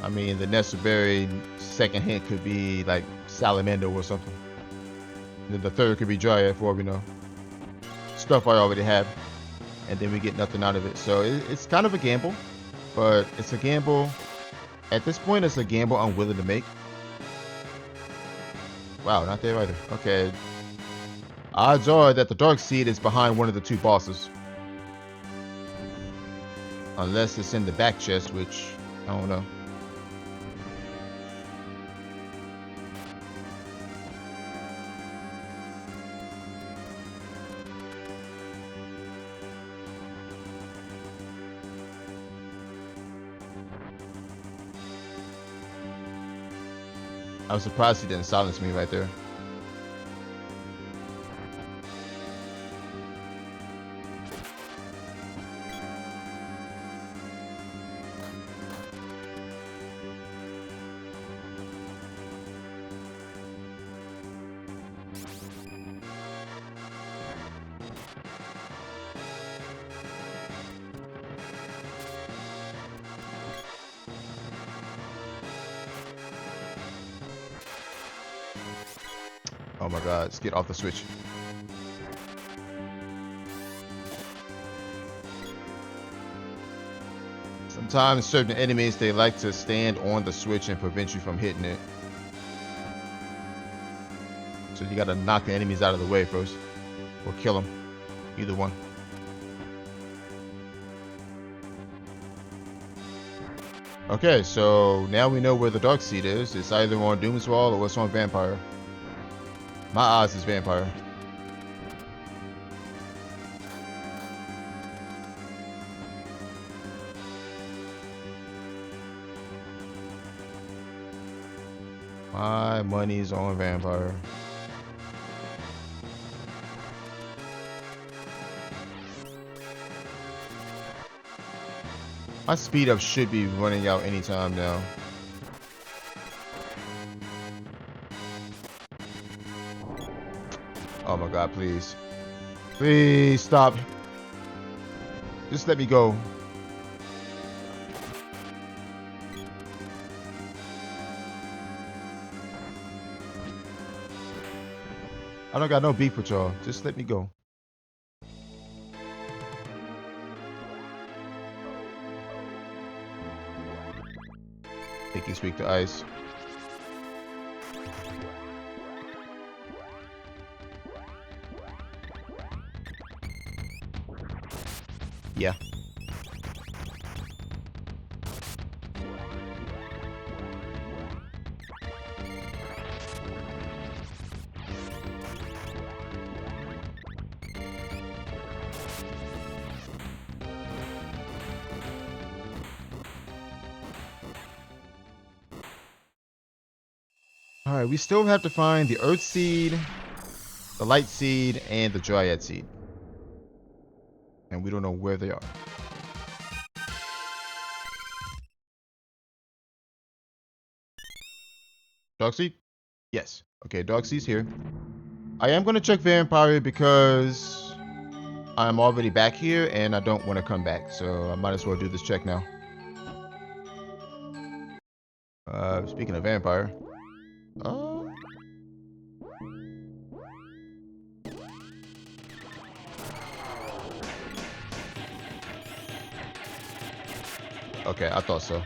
I mean, the Nestor Berry second hint could be like Salamander or something. Then the third could be Dryad, for all we know. Stuff I already have, and then we get nothing out of it. So it's kind of a gamble. But it's a gamble. At this point, it's a gamble I'm willing to make. Wow, not there either. Okay. Odds are that the Dark Seed is behind one of the 2 bosses. Unless it's in the back chest, which I don't know. I was surprised he didn't silence me right there. Oh my god, let's get off the switch. Sometimes certain enemies, they like to stand on the switch and prevent you from hitting it. So you gotta knock the enemies out of the way first. Or kill them. Either one. Okay, so now we know where the Dark Seed is. It's either on Doomswall or it's on Vampire. My odds is Vampire. My money's on Vampire. My speed up should be running out anytime now. Oh my god, please. Please stop. Just let me go. I don't got no beef with y'all. Just let me go. Think he's weak to ice. Yeah. Alright, we still have to find the Earth Seed, the Light Seed, and the Dryad Seed. And we don't know where they are. Dark Seed? Yes. Okay, Dark Seed's here. I am going to check Vampire because I'm already back here and I don't want to come back. So I might as well do this check now. Speaking of Vampire. Okay, I thought so.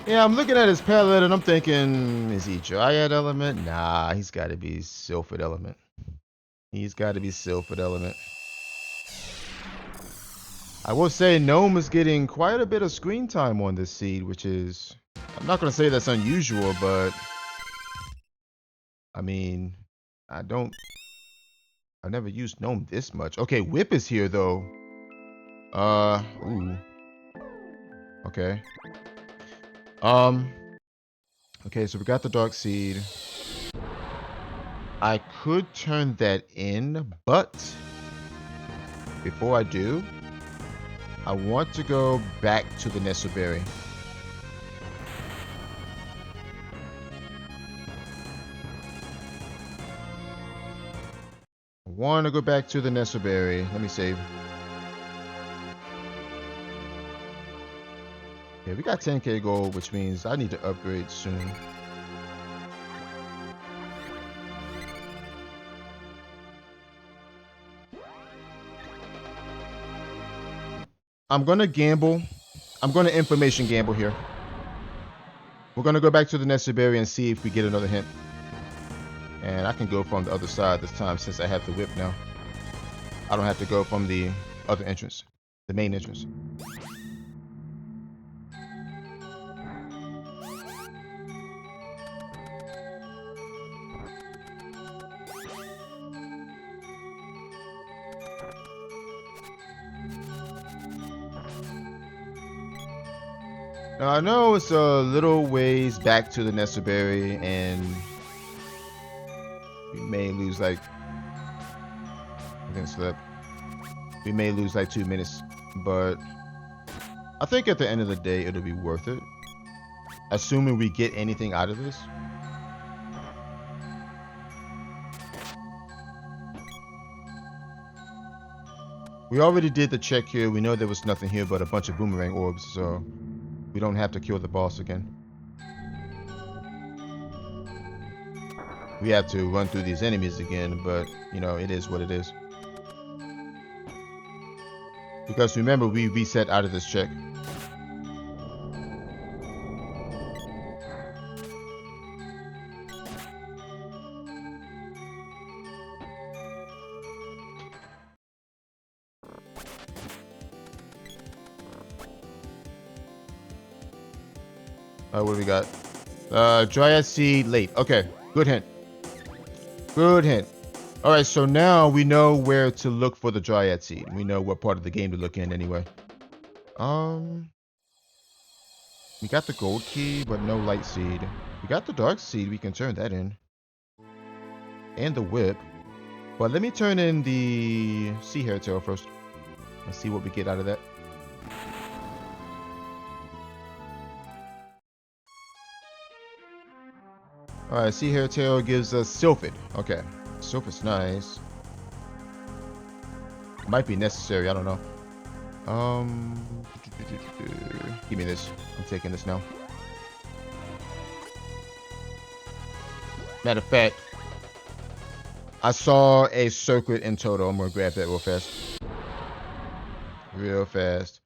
Yeah, I'm looking at his palette and I'm thinking, is he Dryad element? Nah, he's got to be Sylphid element. He's got to be Sylphid element. I will say Gnome is getting quite a bit of screen time on this seed, which is, I'm not going to say that's unusual, but I mean, I've never used Gnome this much. Okay, Whip is here though. Ooh. Okay. Okay, so we got the Dark Seed. I could turn that in, but before I do, I want to go back to the Nesselberry. I want to go back to the Nesselberry. Let me save. Yeah, we got 10k gold, which means I need to upgrade soon. I'm going to gamble. I'm going to information gamble here. We're going to go back to the Nesselberry and see if we get another hint. And I can go from the other side this time since I have the whip now. I don't have to go from the other entrance, the main entrance. Now I know it's a little ways back to the Nesselberry and we may lose like, I think slip. We may lose like 2 minutes, but I think at the end of the day, it'll be worth it. Assuming we get anything out of this. We already did the check here. We know there was nothing here but a bunch of boomerang orbs, so we don't have to kill the boss again. We have to run through these enemies again, but, you know, it is what it is. Because remember, we reset out of this check. What do we got? Dryad Seed late. Okay, good hint. Good hint. Alright, so now we know where to look for the Dryad Seed. We know what part of the game to look in anyway. We got the gold key, but no light seed. We got the dark seed, we can turn that in. And the whip. But let me turn in the sea hair tail first. Let's see what we get out of that. Alright, sea hair tail gives us Sylphid. Okay. Sylphid's nice. Might be necessary, I don't know. Give me this. I'm taking this now. Matter of fact, I saw a circlet in total. I'm gonna grab that real fast. Real fast.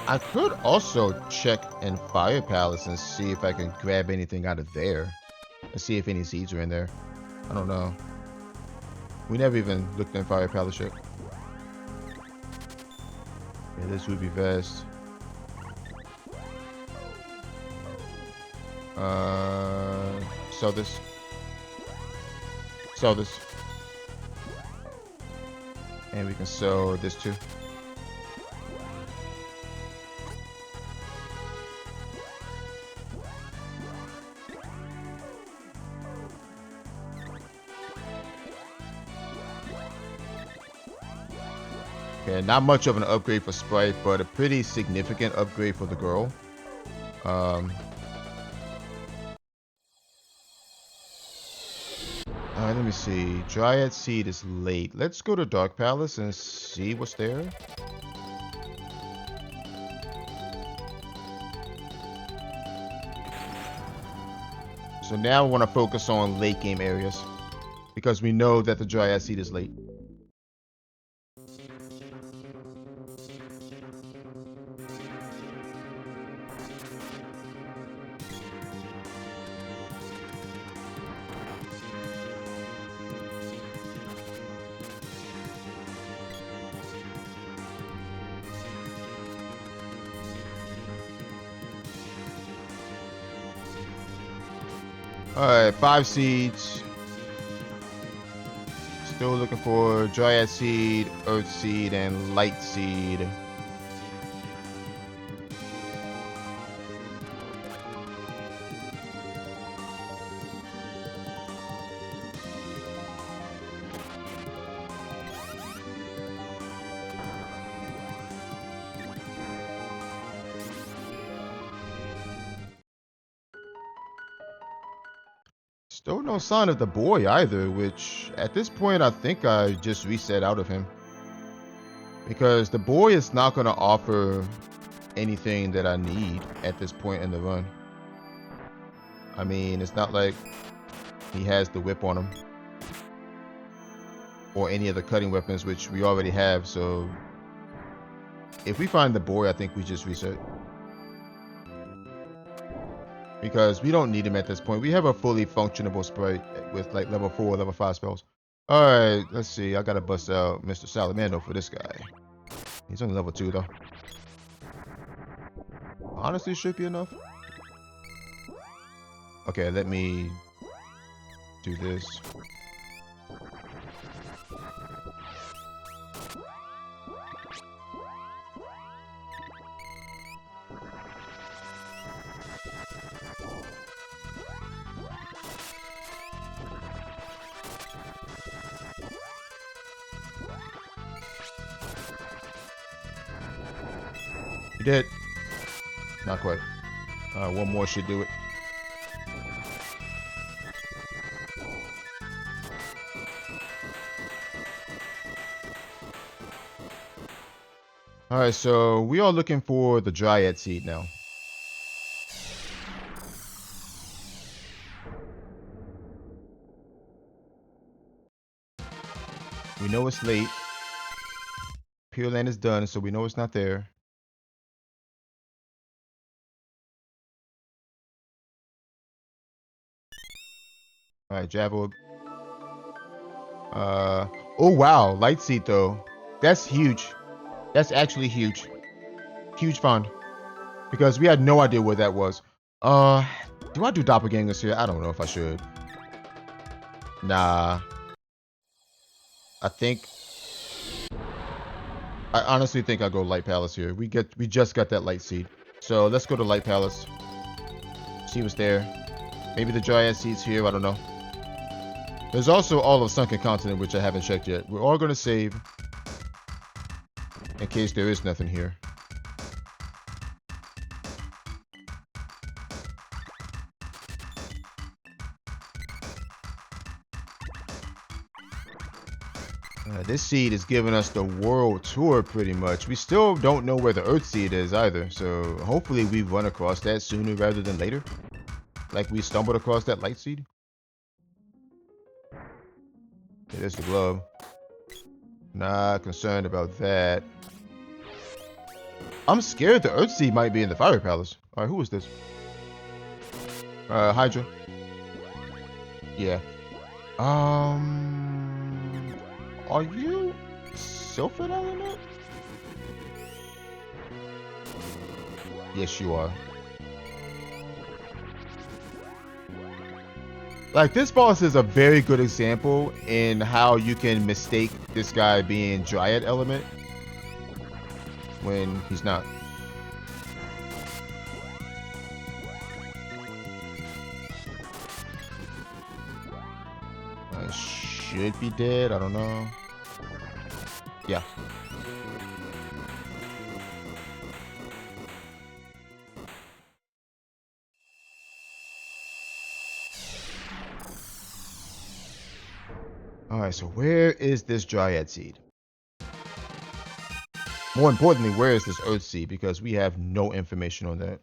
I could also check in Fire Palace and see if I can grab anything out of there. And see if any seeds are in there. I don't know. We never even looked in Fire Palace yet. Yeah, this would be best. Sell this. Sell this. And we can sell this too. Okay, not much of an upgrade for Sprite, but a pretty significant upgrade for the girl. Alright, let me see. Dryad Seed is late. Let's go to Dark Palace and see what's there. So now we want to focus on late game areas. Because we know that the Dryad Seed is late. Alright, 5 seeds. Still looking for Dryad Seed, Earth Seed, and Light Seed. Still no sign of the boy either, which at this point I think I just reset out of him. Because the boy is not going to offer anything that I need at this point in the run. I mean, it's not like he has the whip on him. Or any of the cutting weapons, which we already have, so... If we find the boy, I think we just reset. Because we don't need him at this point. We have a fully functionable Sprite with like level 4, level 5 spells. Alright, let's see. I gotta bust out Mr. Salamando for this guy. He's only level 2 though. Honestly, should be enough. Okay, let me do this. You did. Not quite. One more should do it. Alright, so we are looking for the Dryad Seed now. We know it's late. Pure Land is done, so we know it's not there. Alright, Javelin. Oh wow, Light Seed though. That's huge. That's actually huge. Huge find. Because we had no idea what that was. Do I do doppelgangers here? I don't know if I should. Nah. I honestly think I'll go Light Palace here. We just got that Light Seed. So let's go to Light Palace. See what's there. Maybe the Dryad Seed's here, I don't know. There's also all of Sunken Continent, which I haven't checked yet. We're all gonna save in case there is nothing here. This seed is giving us the world tour pretty much. We still don't know where the Earth Seed is either, so hopefully we run across that sooner rather than later. Like we stumbled across that Light Seed. Okay, there's the glove. Not concerned about that. I'm scared the Earth Seed might be in the Fire Palace. Alright, who is this? Hydra. Yeah. Are you Sylphid Element? Yes, you are. Like, this boss is a very good example in how you can mistake this guy being Dryad Element when he's not. I should be dead, I don't know. Yeah. Alright, so where is this Dryad Seed? More importantly, where is this Earth Seed? Because we have no information on that.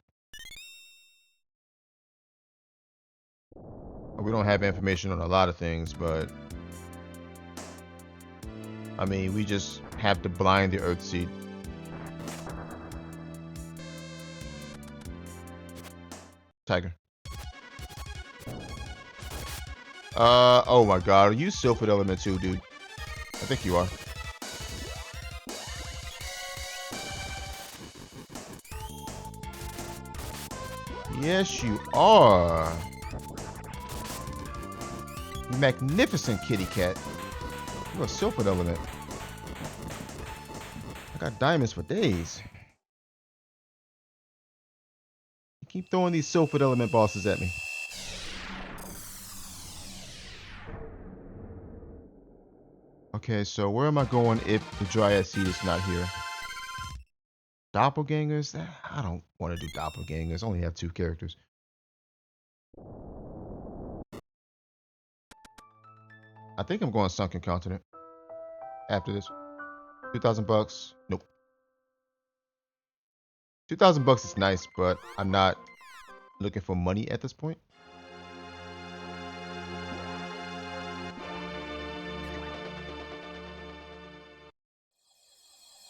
We don't have information on a lot of things, but I mean, we just have to blind the Earth Seed. Tiger. Oh my god, are you Sylphid Element too, dude? I think you are. Yes, you are. You magnificent kitty cat. You're a Sylphid Element. I got diamonds for days. You keep throwing these Sylphid Element bosses at me. Okay, so where am I going if the Dryad Seed is not here? Doppelgangers? I don't want to do doppelgangers. I only have 2 characters. I think I'm going Sunken Continent after this. 2,000 bucks. Nope. 2,000 bucks is nice, but I'm not looking for money at this point.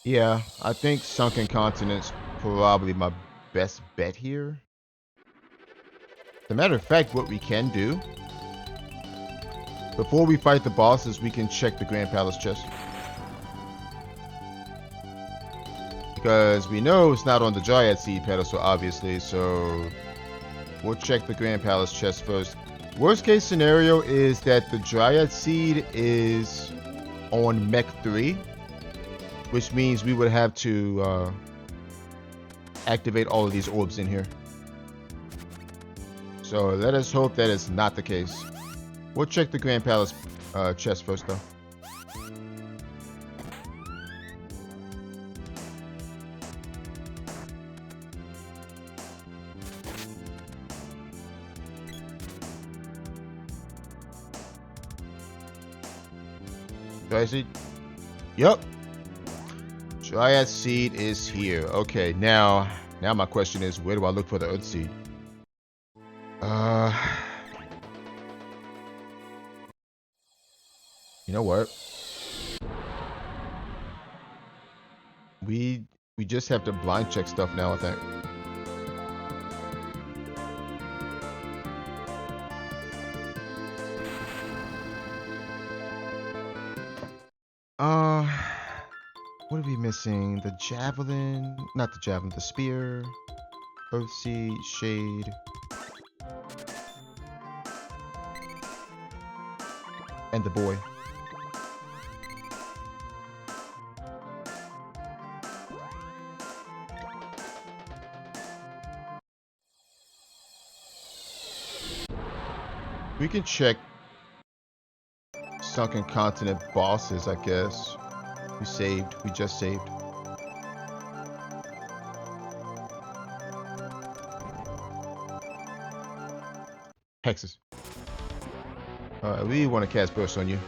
Yeah, I think Sunken Continent's probably my best bet here. As a matter of fact, what we can do, before we fight the bosses, we can check the Grand Palace chest. Because we know it's not on the Dryad Seed pedestal, obviously, so we'll check the Grand Palace chest first. Worst case scenario is that the Dryad Seed is on Mech 3. Which means we would have to activate all of these orbs in here. So let us hope that is not the case. We'll check the Grand Palace chest first, though. Do I see? Yep. Dryad seed is here. Okay, now my question is, where do I look for the Earth seed? You know what? We just have to blind check stuff now, I think. What are we missing? The javelin, not the javelin, the spear, Earthseed, shade. And the boy. We can check Sunken Continent bosses, I guess. We just saved. Hexes. We want to cast Burst on you.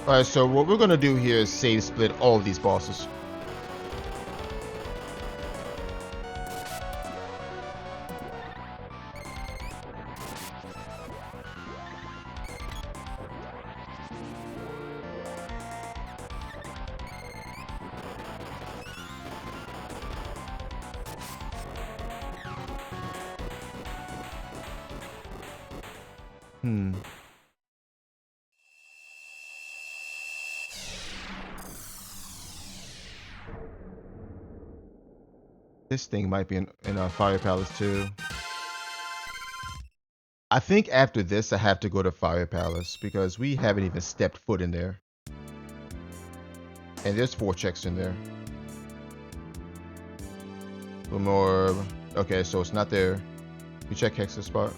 Alright, so what we're gonna do here is save split all of these bosses. This thing might be in our Fire Palace too. I think after this I have to go to Fire Palace because we haven't even stepped foot in there. And there's 4 checks in there. A little more. Okay, so it's not there. We check Hex's spot.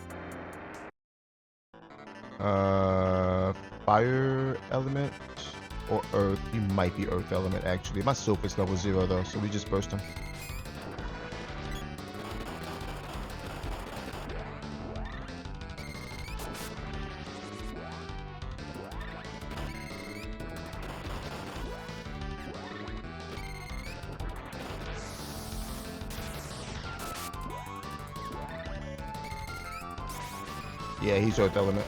Fire element or earth. He might be earth element actually. My Sophis level 0 though, so we just burst him. Yeah, he's earth element.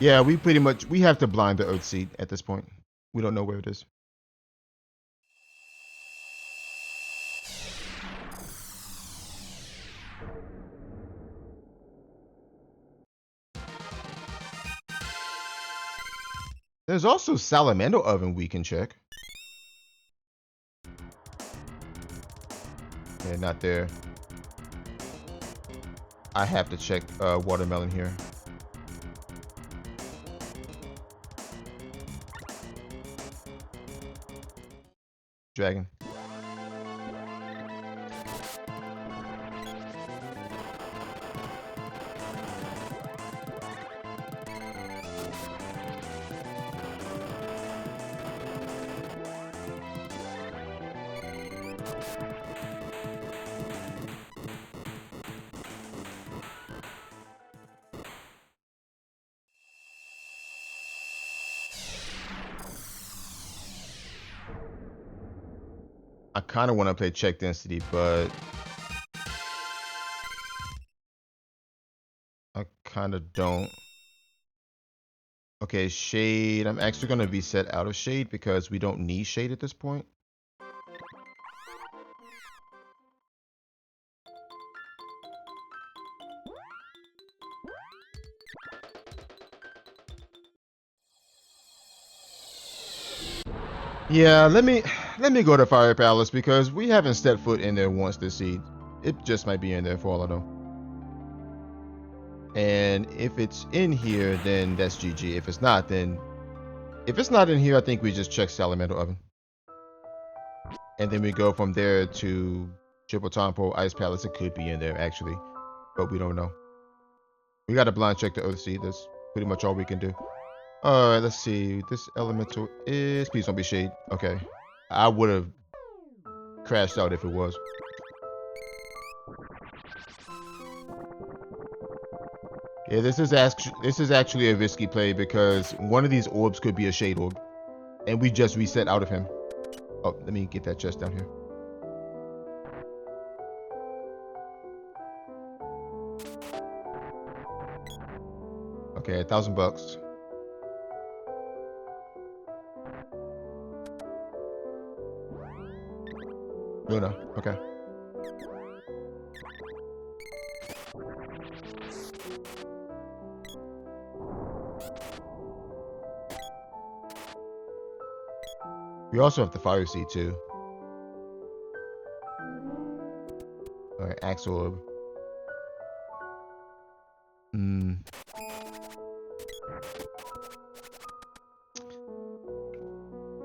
Yeah, we have to blind the Earth Seed at this point. We don't know where it is. There's also Salamander Oven we can check. Yeah, not there. I have to check Watermelon here. Dragon. I kind of want to play check density, but I kind of don't. Okay, shade. I'm actually going to be set out of shade because we don't need shade at this point. Yeah, let me go to Fire Palace because we haven't stepped foot in there once this seed. It just might be in there for all I know. And if it's in here, then that's GG. If it's not, then... If it's not in here, I think we just check salamander oven. And then we go from there to triple tempo ice palace. It could be in there, actually. But we don't know. We got to blind check the Earthseed. That's pretty much all we can do. Alright, let's see. This elemental is... Please don't be shade. Okay. I would have crashed out if it was. Yeah, this is actually a risky play because one of these orbs could be a shade orb. And we just reset out of him. Oh, let me get that chest down here. Okay, $1,000. Luna, okay. We also have the fire seed too. Alright, axe orb.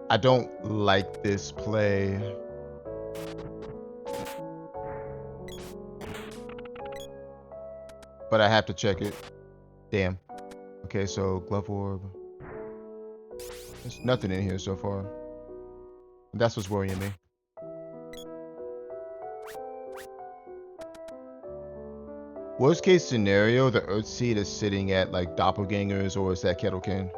I don't like this play. But I have to check it. Damn. Okay, so glove orb. There's nothing in here so far. That's what's worrying me. Worst case scenario, the Earth Seed is sitting at like doppelgangers, or is that kettle can?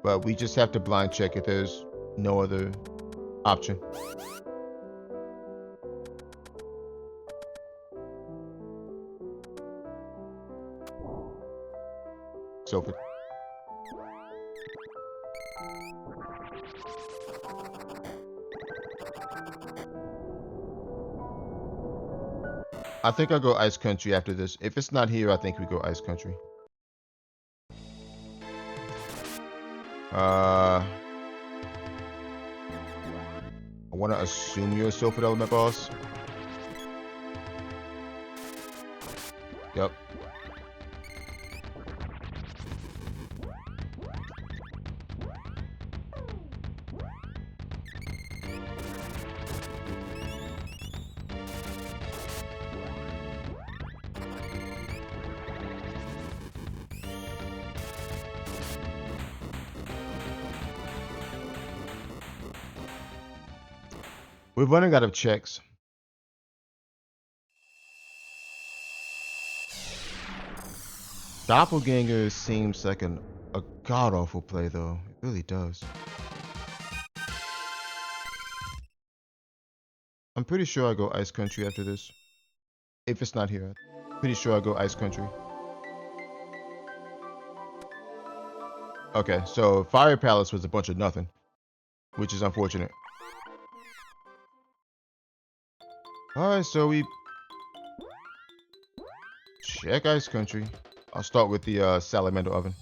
But we just have to blind check if there's no other option. So for I think I'll go Ice Country after this. If it's not here, I think we go Ice Country. I want to assume you're a Sylphid Element boss. Yep. We're running out of checks. Doppelganger seems like a god-awful play, though. It really does. I'm pretty sure I go Ice Country after this. If it's not here, I'm pretty sure I go Ice Country. Okay, so Fire Palace was a bunch of nothing, which is unfortunate. Alright, so we check Ice Country. I'll start with the salamander oven.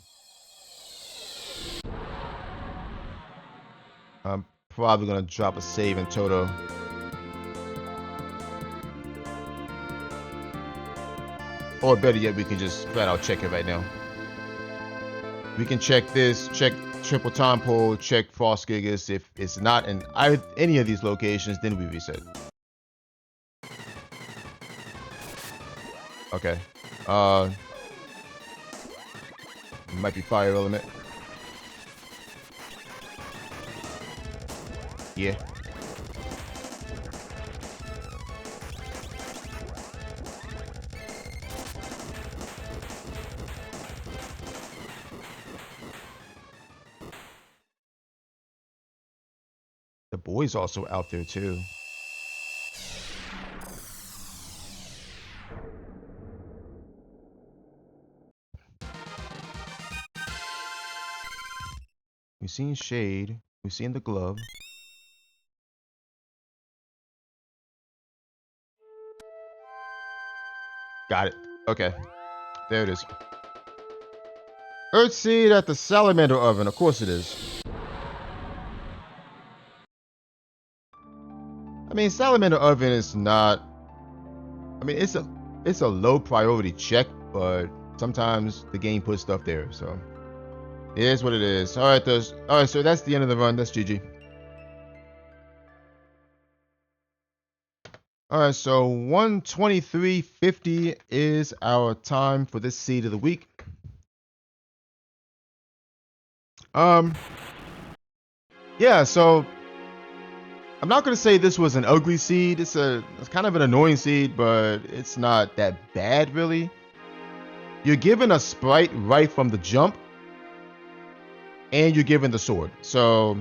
I'm probably gonna drop a save in Toto. Or better yet, we can just flat out check it right now. We can check this, check triple time pole, check Frost Gigas. If it's not in any of these locations, then we reset. Okay. Might be fire element. Yeah. The boy's also out there too. We've seen Shade. We've seen the glove. Got it. Okay. There it is. Earthseed at the salamander oven. Of course it is. I mean, salamander oven is not... I mean, it's a low priority check, but sometimes the game puts stuff there, so it is what it is. All right, so that's the end of the run. That's GG. All right, so 123.50 is our time for this seed of the week. Yeah, so I'm not gonna say this was an ugly seed. It's kind of an annoying seed, but it's not that bad really. You're given a sprite right from the jump, and you're given the sword. So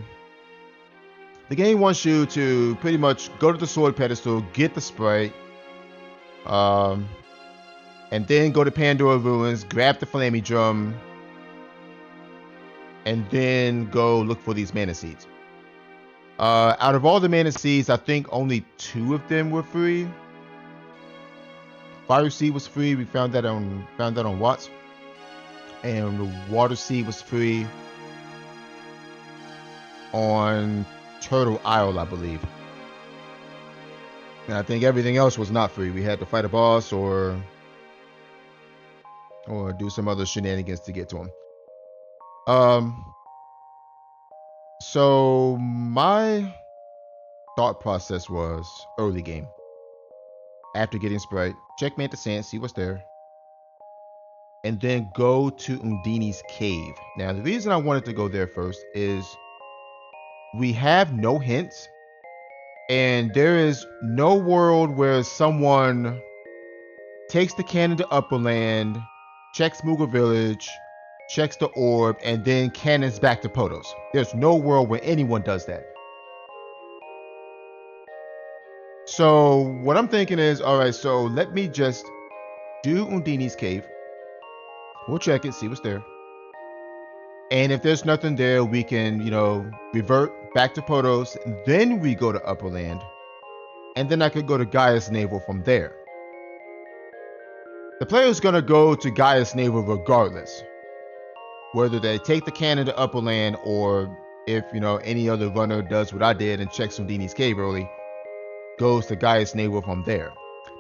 the game wants you to pretty much go to the sword pedestal, get the sprite, and then go to Pandora Ruins, grab the Flaming Drum, and then go look for these mana seeds. Out of all the mana seeds, I think only 2 of them were free. Fire Seed was free. We found that on Watts, and the Water Seed was free on Turtle Isle, I believe. And I think everything else was not free. We had to fight a boss or do some other shenanigans to get to him. So my thought process was early game. After getting Sprite, checkmate the sand, see what's there, and then go to Undini's cave. Now, the reason I wanted to go there first is we have no hints, and there is no world where someone takes the cannon to Upperland, checks Moogle Village, checks the orb, and then cannons back to Potos. There's no world where anyone does that. So what I'm thinking is, all right, so let me just do Undini's cave. We'll check it, see what's there. And if there's nothing there, we can, revert back to Potos. Then we go to Upperland. And then I could go to Gaia's Navel from there. The player's going to go to Gaia's Navel regardless. Whether they take the cannon to Upperland or if, any other runner does what I did and checks Undini's cave early, goes to Gaia's Navel from there.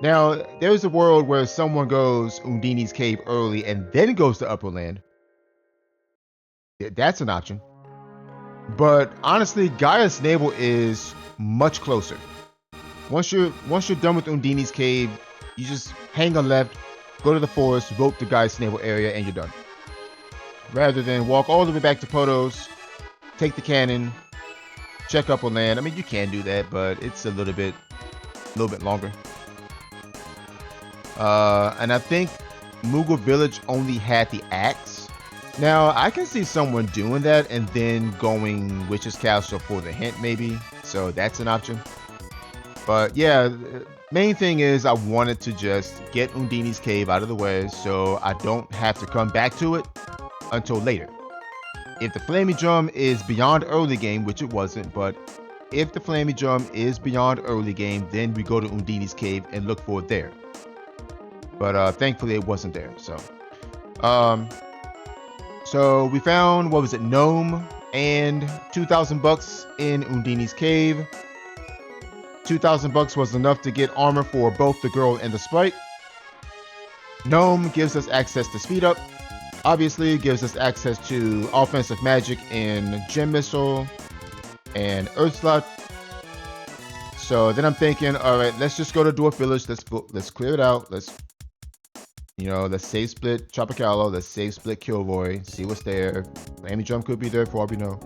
Now, there's a world where someone goes Undini's cave early and then goes to Upperland. That's an option. But honestly, Gaia's Navel is much closer. Once you're done with Undini's cave, you just hang a left, go to the forest, rope the Gaia's Navel area, and you're done. Rather than walk all the way back to Potos, take the cannon, check Upperland. I mean, you can do that, but it's a little bit longer. And I think Moogle Village only had the axe. Now, I can see someone doing that and then going Witch's Castle for the hint, maybe. So that's an option. But yeah, main thing is I wanted to just get Undini's cave out of the way so I don't have to come back to it until later. If the Flaming Drum is beyond early game, which it wasn't, but if the Flaming Drum is beyond early game, then we go to Undini's cave and look for it there. But thankfully it wasn't there. So we found, what was it, Gnome and 2,000 bucks in Undini's cave. 2,000 bucks was enough to get armor for both the girl and the sprite. Gnome gives us access to speed up. Obviously, gives us access to offensive magic in Gem Missile and Earth Slot. So then I'm thinking, all right, let's just go to Dwarf Village. Let's clear it out. Let's save split Tropicalo. Let's save split Kilroy. See what's there. Flaming Drum could be there for all we know.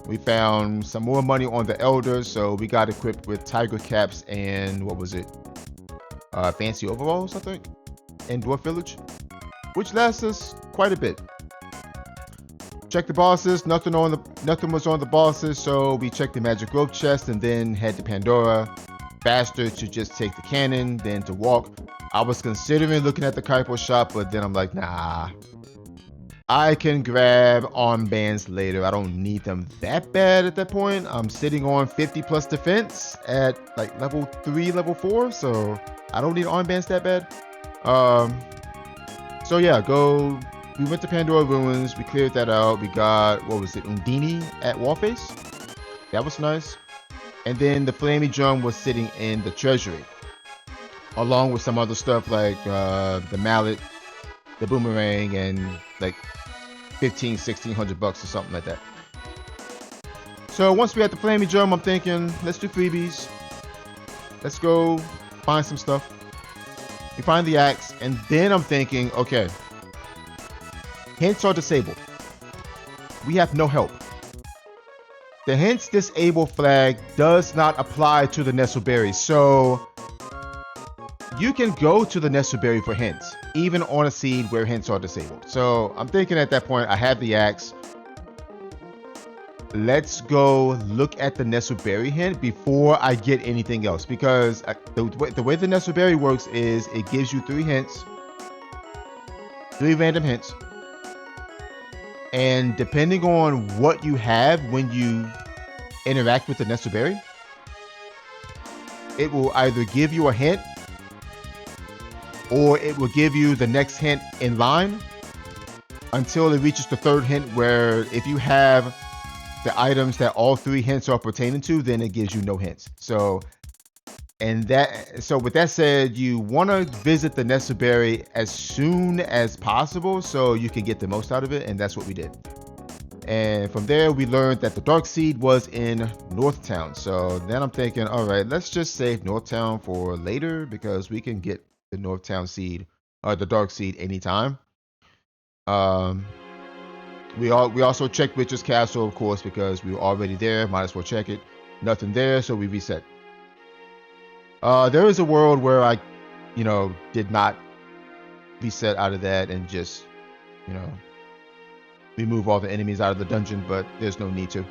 We found some more money on the Elders, so we got equipped with Tiger Caps and what was it? Fancy Overalls, I think, in Dwarf Village, which lasts us quite a bit. Check the bosses. Nothing was on the bosses, so we checked the Magic Rope chest and then head to Pandora. Faster to just take the cannon than to walk. I was considering looking at the Kaipo shop, but then I'm like, nah. I can grab armbands later. I don't need them that bad at that point. I'm sitting on 50 plus defense at like level 3, level 4, so I don't need armbands that bad. So yeah, go we went to Pandora Ruins. We cleared that out. We got, what was it, Undini at Warface. That was nice. And then the Flaming Drum was sitting in the treasury, along with some other stuff like the mallet, the boomerang, and like 1,600 bucks or something like that. So once we had the Flaming Drum, I'm thinking, let's do freebies. Let's go find some stuff. We find the axe, and then I'm thinking, okay, hints are disabled. We have no help. The hints disable flag does not apply to the Nestleberry, so you can go to the Nestleberry for hints, even on a seed where hints are disabled. So I'm thinking at that point, I have the axe. Let's go look at the Nestleberry hint before I get anything else, because the way the Nestleberry works is it gives you 3 hints, 3 random hints. And depending on what you have when you interact with the Nestleberry, it will either give you a hint or it will give you the next hint in line until it reaches the 3rd hint, where if you have the items that all 3 hints are pertaining to, then it gives you no hints. So with that said, you want to visit the Nestleberry as soon as possible so you can get the most out of it, and that's what we did. And from there, we learned that the Dark Seed was in Northtown. So then I'm thinking, all right, let's just save Northtown for later, because we can get the Northtown Seed or the Dark Seed anytime. We also checked Witcher's Castle, of course, because we were already there. Might as well check it. Nothing there, so we reset. There is a world where I, did not reset out of that and just, remove all the enemies out of the dungeon, but there's no need to.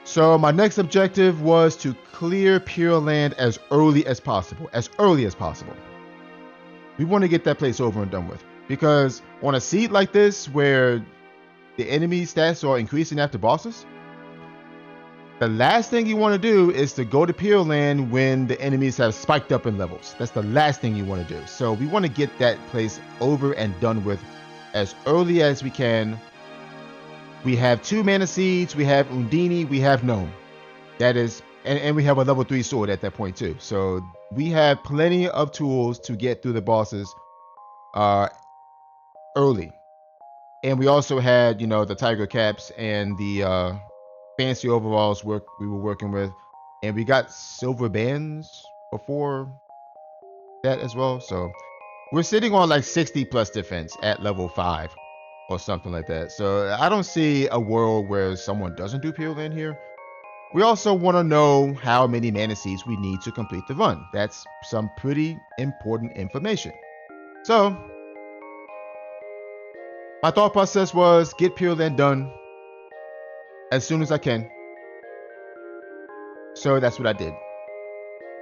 So my next objective was to clear Pure Land as early as possible. We want to get that place over and done with, because on a seed like this where the enemy stats are increasing after bosses, the last thing you want to do is to go to Pure Land when the enemies have spiked up in levels. That's the last thing you want to do. So we want to get that place over and done with as early as we can. We have 2 mana seeds, we have Undini, we have Gnome. That is, and we have a level 3 sword at that point too. So we have plenty of tools to get through the bosses early. And we also had, the tiger caps and the fancy overalls we were working with, and we got silver bands before that as well. So we're sitting on like 60 plus defense at level 5 or something like that. So I don't see a world where someone doesn't do Pure Land here. We also want to know how many mana seeds we need to complete the run. That's some pretty important information. So my thought process was get Pure Land done as soon as I can. So that's what I did.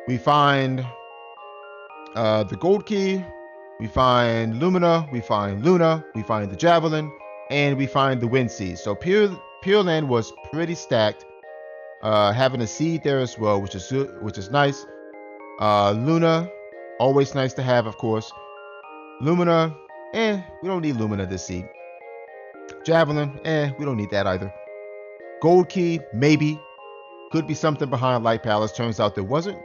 We find the gold key, we find Lumina, we find Luna, we find the javelin, and we find the wind seed. So Pure Land was pretty stacked. Having a seed there as well, which is nice. Luna, always nice to have, of course. Lumina, we don't need Lumina this seed. Javelin, we don't need that either. Gold key, maybe. Could be something behind Light Palace. Turns out there wasn't,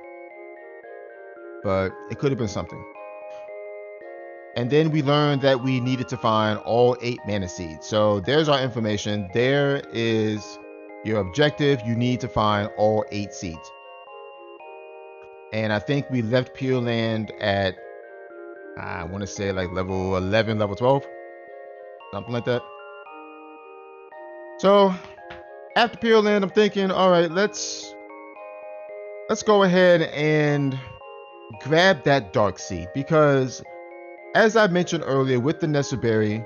but it could have been something. And then we learned that we needed to find all 8 mana seeds. So there's our information. There is your objective. You need to find all 8 seeds. And I think we left Pure Land at, I want to say like level 11, level 12, something like that. So after Pure Land, I'm thinking, all right, let's go ahead and grab that Dark Seed, because as I mentioned earlier with the Nestleberry,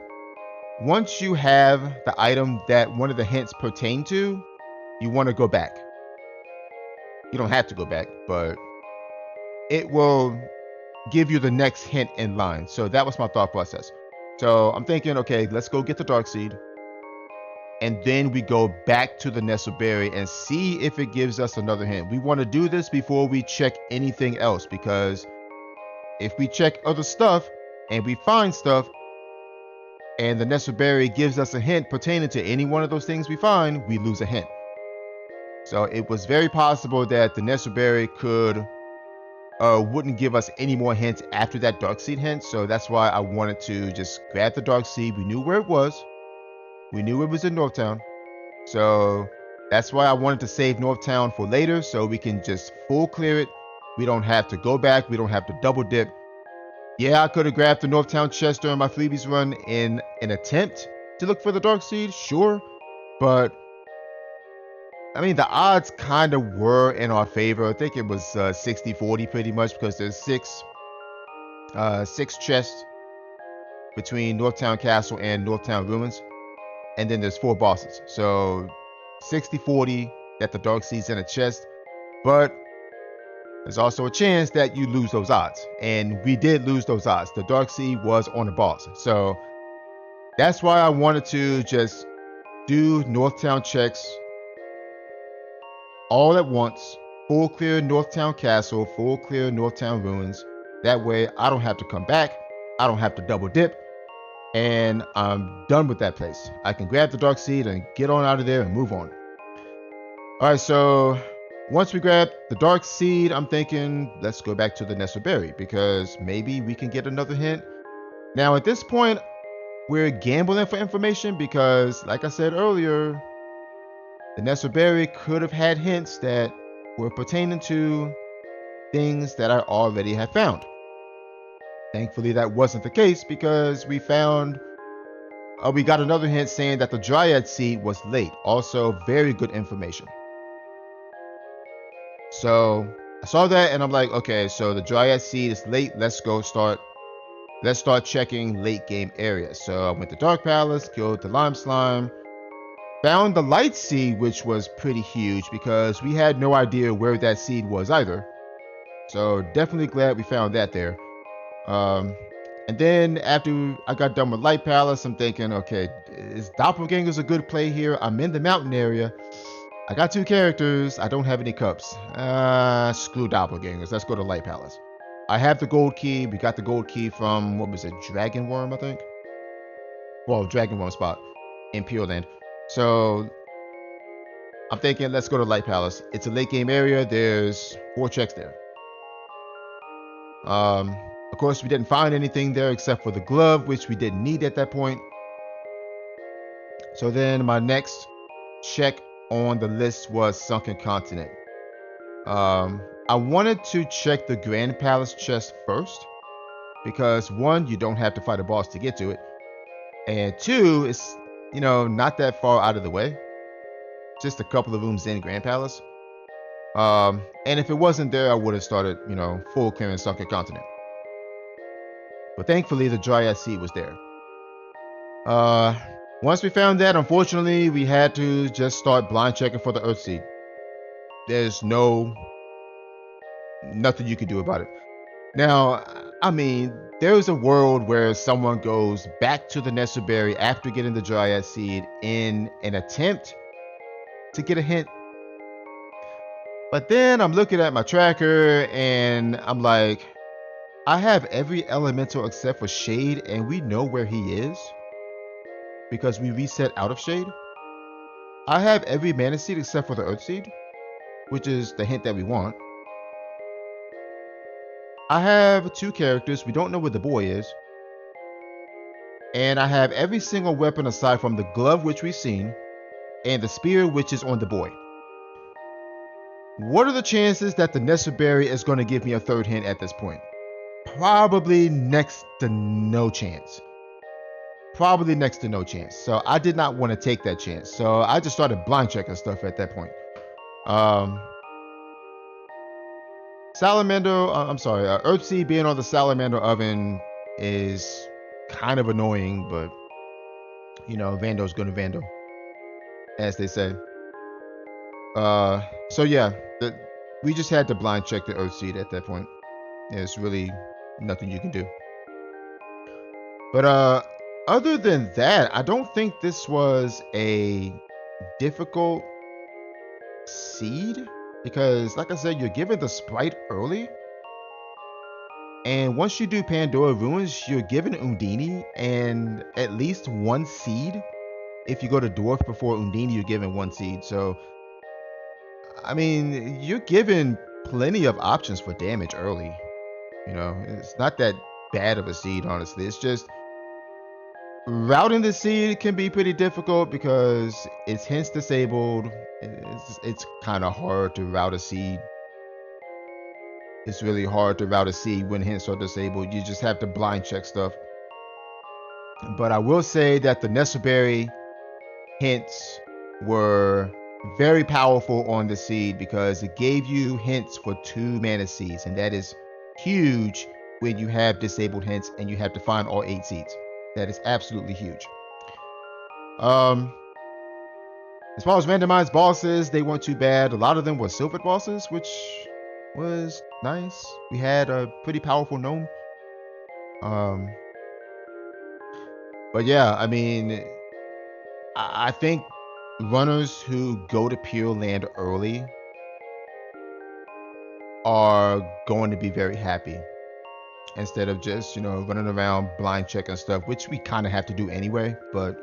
once you have the item that one of the hints pertain to, you want to go back. You don't have to go back, but it will give you the next hint in line. So that was my thought process. So I'm thinking, okay, let's go get the Dark Seed, and then we go back to the Nestleberry and see if it gives us another hint. We want to do this before we check anything else, because if we check other stuff and we find stuff, and the Nestle Berry gives us a hint pertaining to any one of those things we find, we lose a hint. So it was very possible that the Nestle Berry wouldn't give us any more hints after that Dark Seed hint. So that's why I wanted to just grab the Dark Seed. We knew where it was. We knew it was in Northtown. So that's why I wanted to save Northtown for later, so we can just full clear it. We don't have to go back. We don't have to double dip. Yeah, I could have grabbed the Northtown chest during my freebies run in an attempt to look for the Dark Seed, sure. But I mean, the odds kind of were in our favor. I think it was 60-40 pretty much, because there's six chests between Northtown Castle and Northtown Ruins, and then there's 4 bosses. So 60-40 that the Dark Seed's in a chest, but there's also a chance that you lose those odds, and we did lose those odds. The Dark Seed was on the boss, so that's why I wanted to just do Northtown checks all at once, full clear Northtown Castle, full clear Northtown Ruins. That way I don't have to come back, I don't have to double dip, and I'm done with that place. I can grab the Dark Seed and get on out of there and move on. Alright, so once we grab the Dark Seed, I'm thinking let's go back to the Nestle Berry, because maybe we can get another hint. Now at this point, we're gambling for information because, like I said earlier, the Nestle Berry could have had hints that were pertaining to things that I already had found. Thankfully, that wasn't the case, because we got another hint saying that the Dryad Seed was late. Also, very good information. So I saw that and I'm like, okay, so the Dryad Seed is late. Let's start checking late game areas. So I went to Dark Palace, killed the Lime Slime, found the Light Seed, which was pretty huge because we had no idea where that seed was either. So definitely glad we found that there. And then after I got done with Light Palace, I'm thinking, okay, is Doppelgangers a good play here? I'm in the mountain area. I got 2 characters. I don't have any cups. Screw Doppelgangers. Let's go to Light Palace. I have the gold key. We got the gold key from, what was it, Dragon Worm, I think? Well, Dragon Worm spot in Pure Land. So I'm thinking, let's go to Light Palace. It's a late game area. There's 4 checks there. Of course, we didn't find anything there except for the glove, which we didn't need at that point. So then my next check on the list was Sunken Continent. I wanted to check the Grand Palace chest first, because 1, you don't have to fight a boss to get to it, and 2, it's, not that far out of the way, just a couple of rooms in Grand Palace. And if it wasn't there, I would have started, full clearing Sunken Continent. But thankfully, the Dryad Seed was there. Once we found that, unfortunately, we had to just start blind checking for the Earth Seed. There's nothing you can do about it. Now, I mean, there's a world where someone goes back to the Nestle Berry after getting the Dryad Seed in an attempt to get a hint. But then I'm looking at my tracker and I'm like, I have every elemental except for Shade, and we know where he is because we reset out of Shade. I have every Mana Seed except for the Earth Seed, which is the hint that we want. I have 2 characters. We don't know where the boy is. And I have every single weapon aside from the glove, which we've seen, and the spear, which is on the boy. What are the chances that the Nestle Berry is going to give me a 3rd hint at this point? Probably next to no chance. So I did not want to take that chance. So I just started blind checking stuff at that point. Earth Seed being on the Salamander oven is kind of annoying, but Vando's gonna Vando, as they say. So yeah, we just had to blind check the Earth Seed at that point. There's really nothing you can do. But other than that, I don't think this was a difficult seed, because like I said, you're given the sprite early. And once you do Pandora Ruins, you're given Undini and at least one seed. If you go to Dwarf before Undini, you're given one seed. So, I mean, you're given plenty of options for damage early. You know, it's not that bad of a seed, honestly. It's just routing the seed can be pretty difficult because it's hints disabled. It's kind of hard to route a seed. It's really hard to route a seed when hints are disabled. You just have to blind check stuff. But I will say that the Necessary hints were very powerful on the seed because it gave you hints for 2 mana seeds, and that is huge when you have disabled hints and you have to find all 8 seeds. That is absolutely huge. As far as randomized bosses, they weren't too bad. A lot of them were silvered bosses, which was nice. We had a pretty powerful gnome. But yeah, I mean, I think runners who go to Pure Land early are going to be very happy instead of just, running around blind checking stuff, which we kind of have to do anyway. But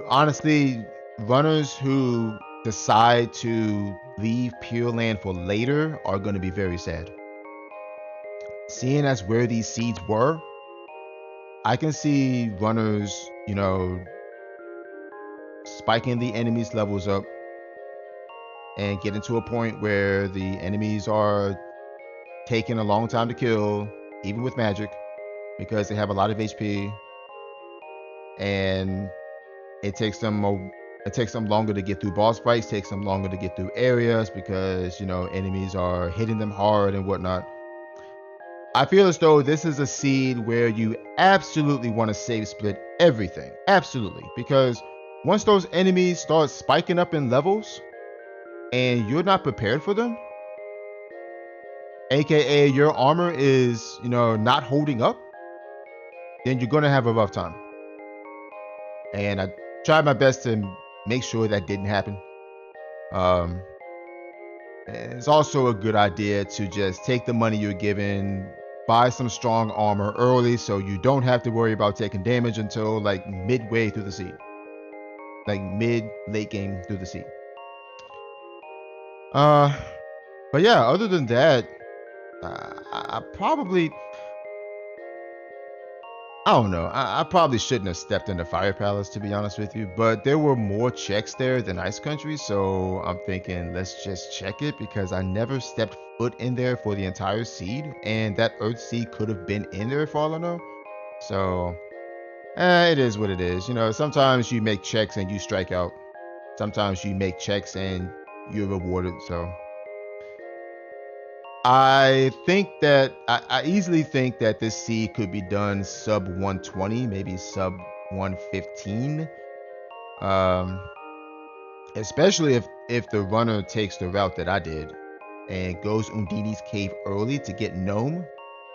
honestly, runners who decide to leave Pure Land for later are going to be very sad. Seeing as where these seeds were, I can see runners, spiking the enemy's levels up and getting to a point where the enemies are taking a long time to kill, even with magic, because they have a lot of HP, and it takes them longer to get through boss fights, takes them longer to get through areas because enemies are hitting them hard and whatnot. I feel as though this is a seed where you absolutely want to save split everything, absolutely, because once those enemies start spiking up in levels and you're not prepared for them, aka your armor is not holding up, then you're gonna have a rough time. And I tried my best to make sure that didn't happen. It's also a good idea to just take the money you're given, buy some strong armor early so you don't have to worry about taking damage until like midway through the seed, like late game through the seed. But yeah, other than that, I probably, I don't know. I probably shouldn't have stepped into Fire Palace, to be honest with you. But there were more checks there than Ice Country, so I'm thinking let's just check it because I never stepped foot in there for the entire seed, and that Earth Seed could have been in there for all I know. So, it is what it is. Sometimes you make checks and you strike out. Sometimes you make checks and you're rewarded. So, I easily think that this seed could be done sub 120, maybe sub 115. Especially if the runner takes the route that I did and goes Undini's cave early to get gnome.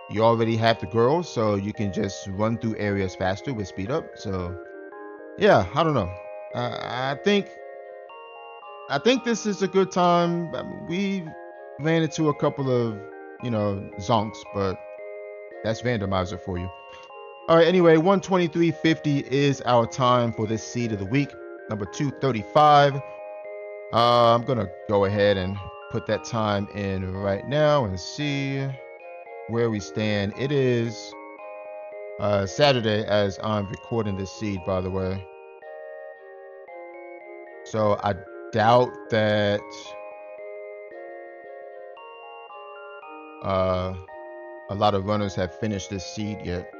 You already have the girl, so you can just run through areas faster with speed up. So yeah, I don't know. I think this is a good time. We ran into a couple of zonks, but that's randomizer for you. All right, anyway, 123.50 is our time for this seed of the week, number 235. I'm gonna go ahead and put that time in right now and see where we stand. It is Saturday as I'm recording this seed, by the way. So I doubt that a lot of runners have finished this seed yet.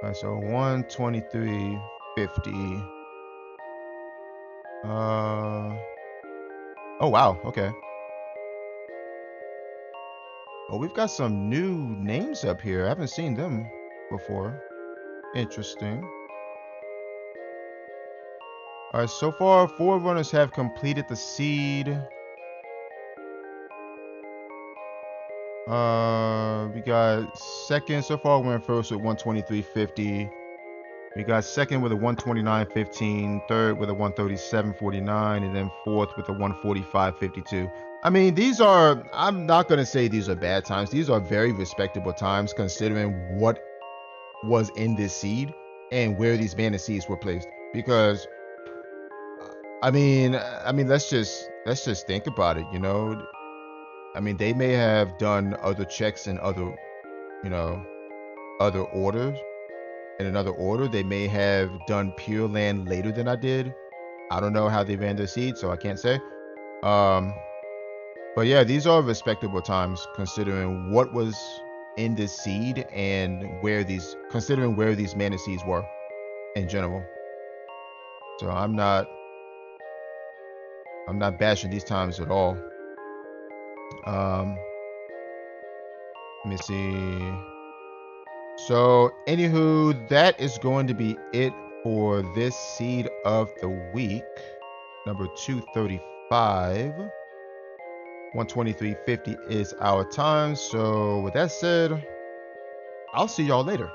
All right, so 123.50. Oh wow, okay. Well, we've got some new names up here. I haven't seen them before. Interesting. All right, so far 4 runners have completed the seed. We got second so far. We're in first with 123.50. We got second with a 129.15, third with a 137.49, and then fourth with a 145.52. I mean, these are, I'm not going to say these are bad times. These are very respectable times considering what was in this seed and where these mana seeds were placed. Because let's just think about it, you know. I mean, they may have done other checks in other, you know, other orders. In another order, they may have done Pure Land later than I did. I don't know how they ran their seed, so I can't say. Um, but yeah, these are respectable times considering what was in this seed and considering where these mana seeds were in general. So I'm not bashing these times at all. Um, let me see. So, anywho, that is going to be it for this seed of the week, number 235. 123.50 is our time. So, with that said, I'll see y'all later.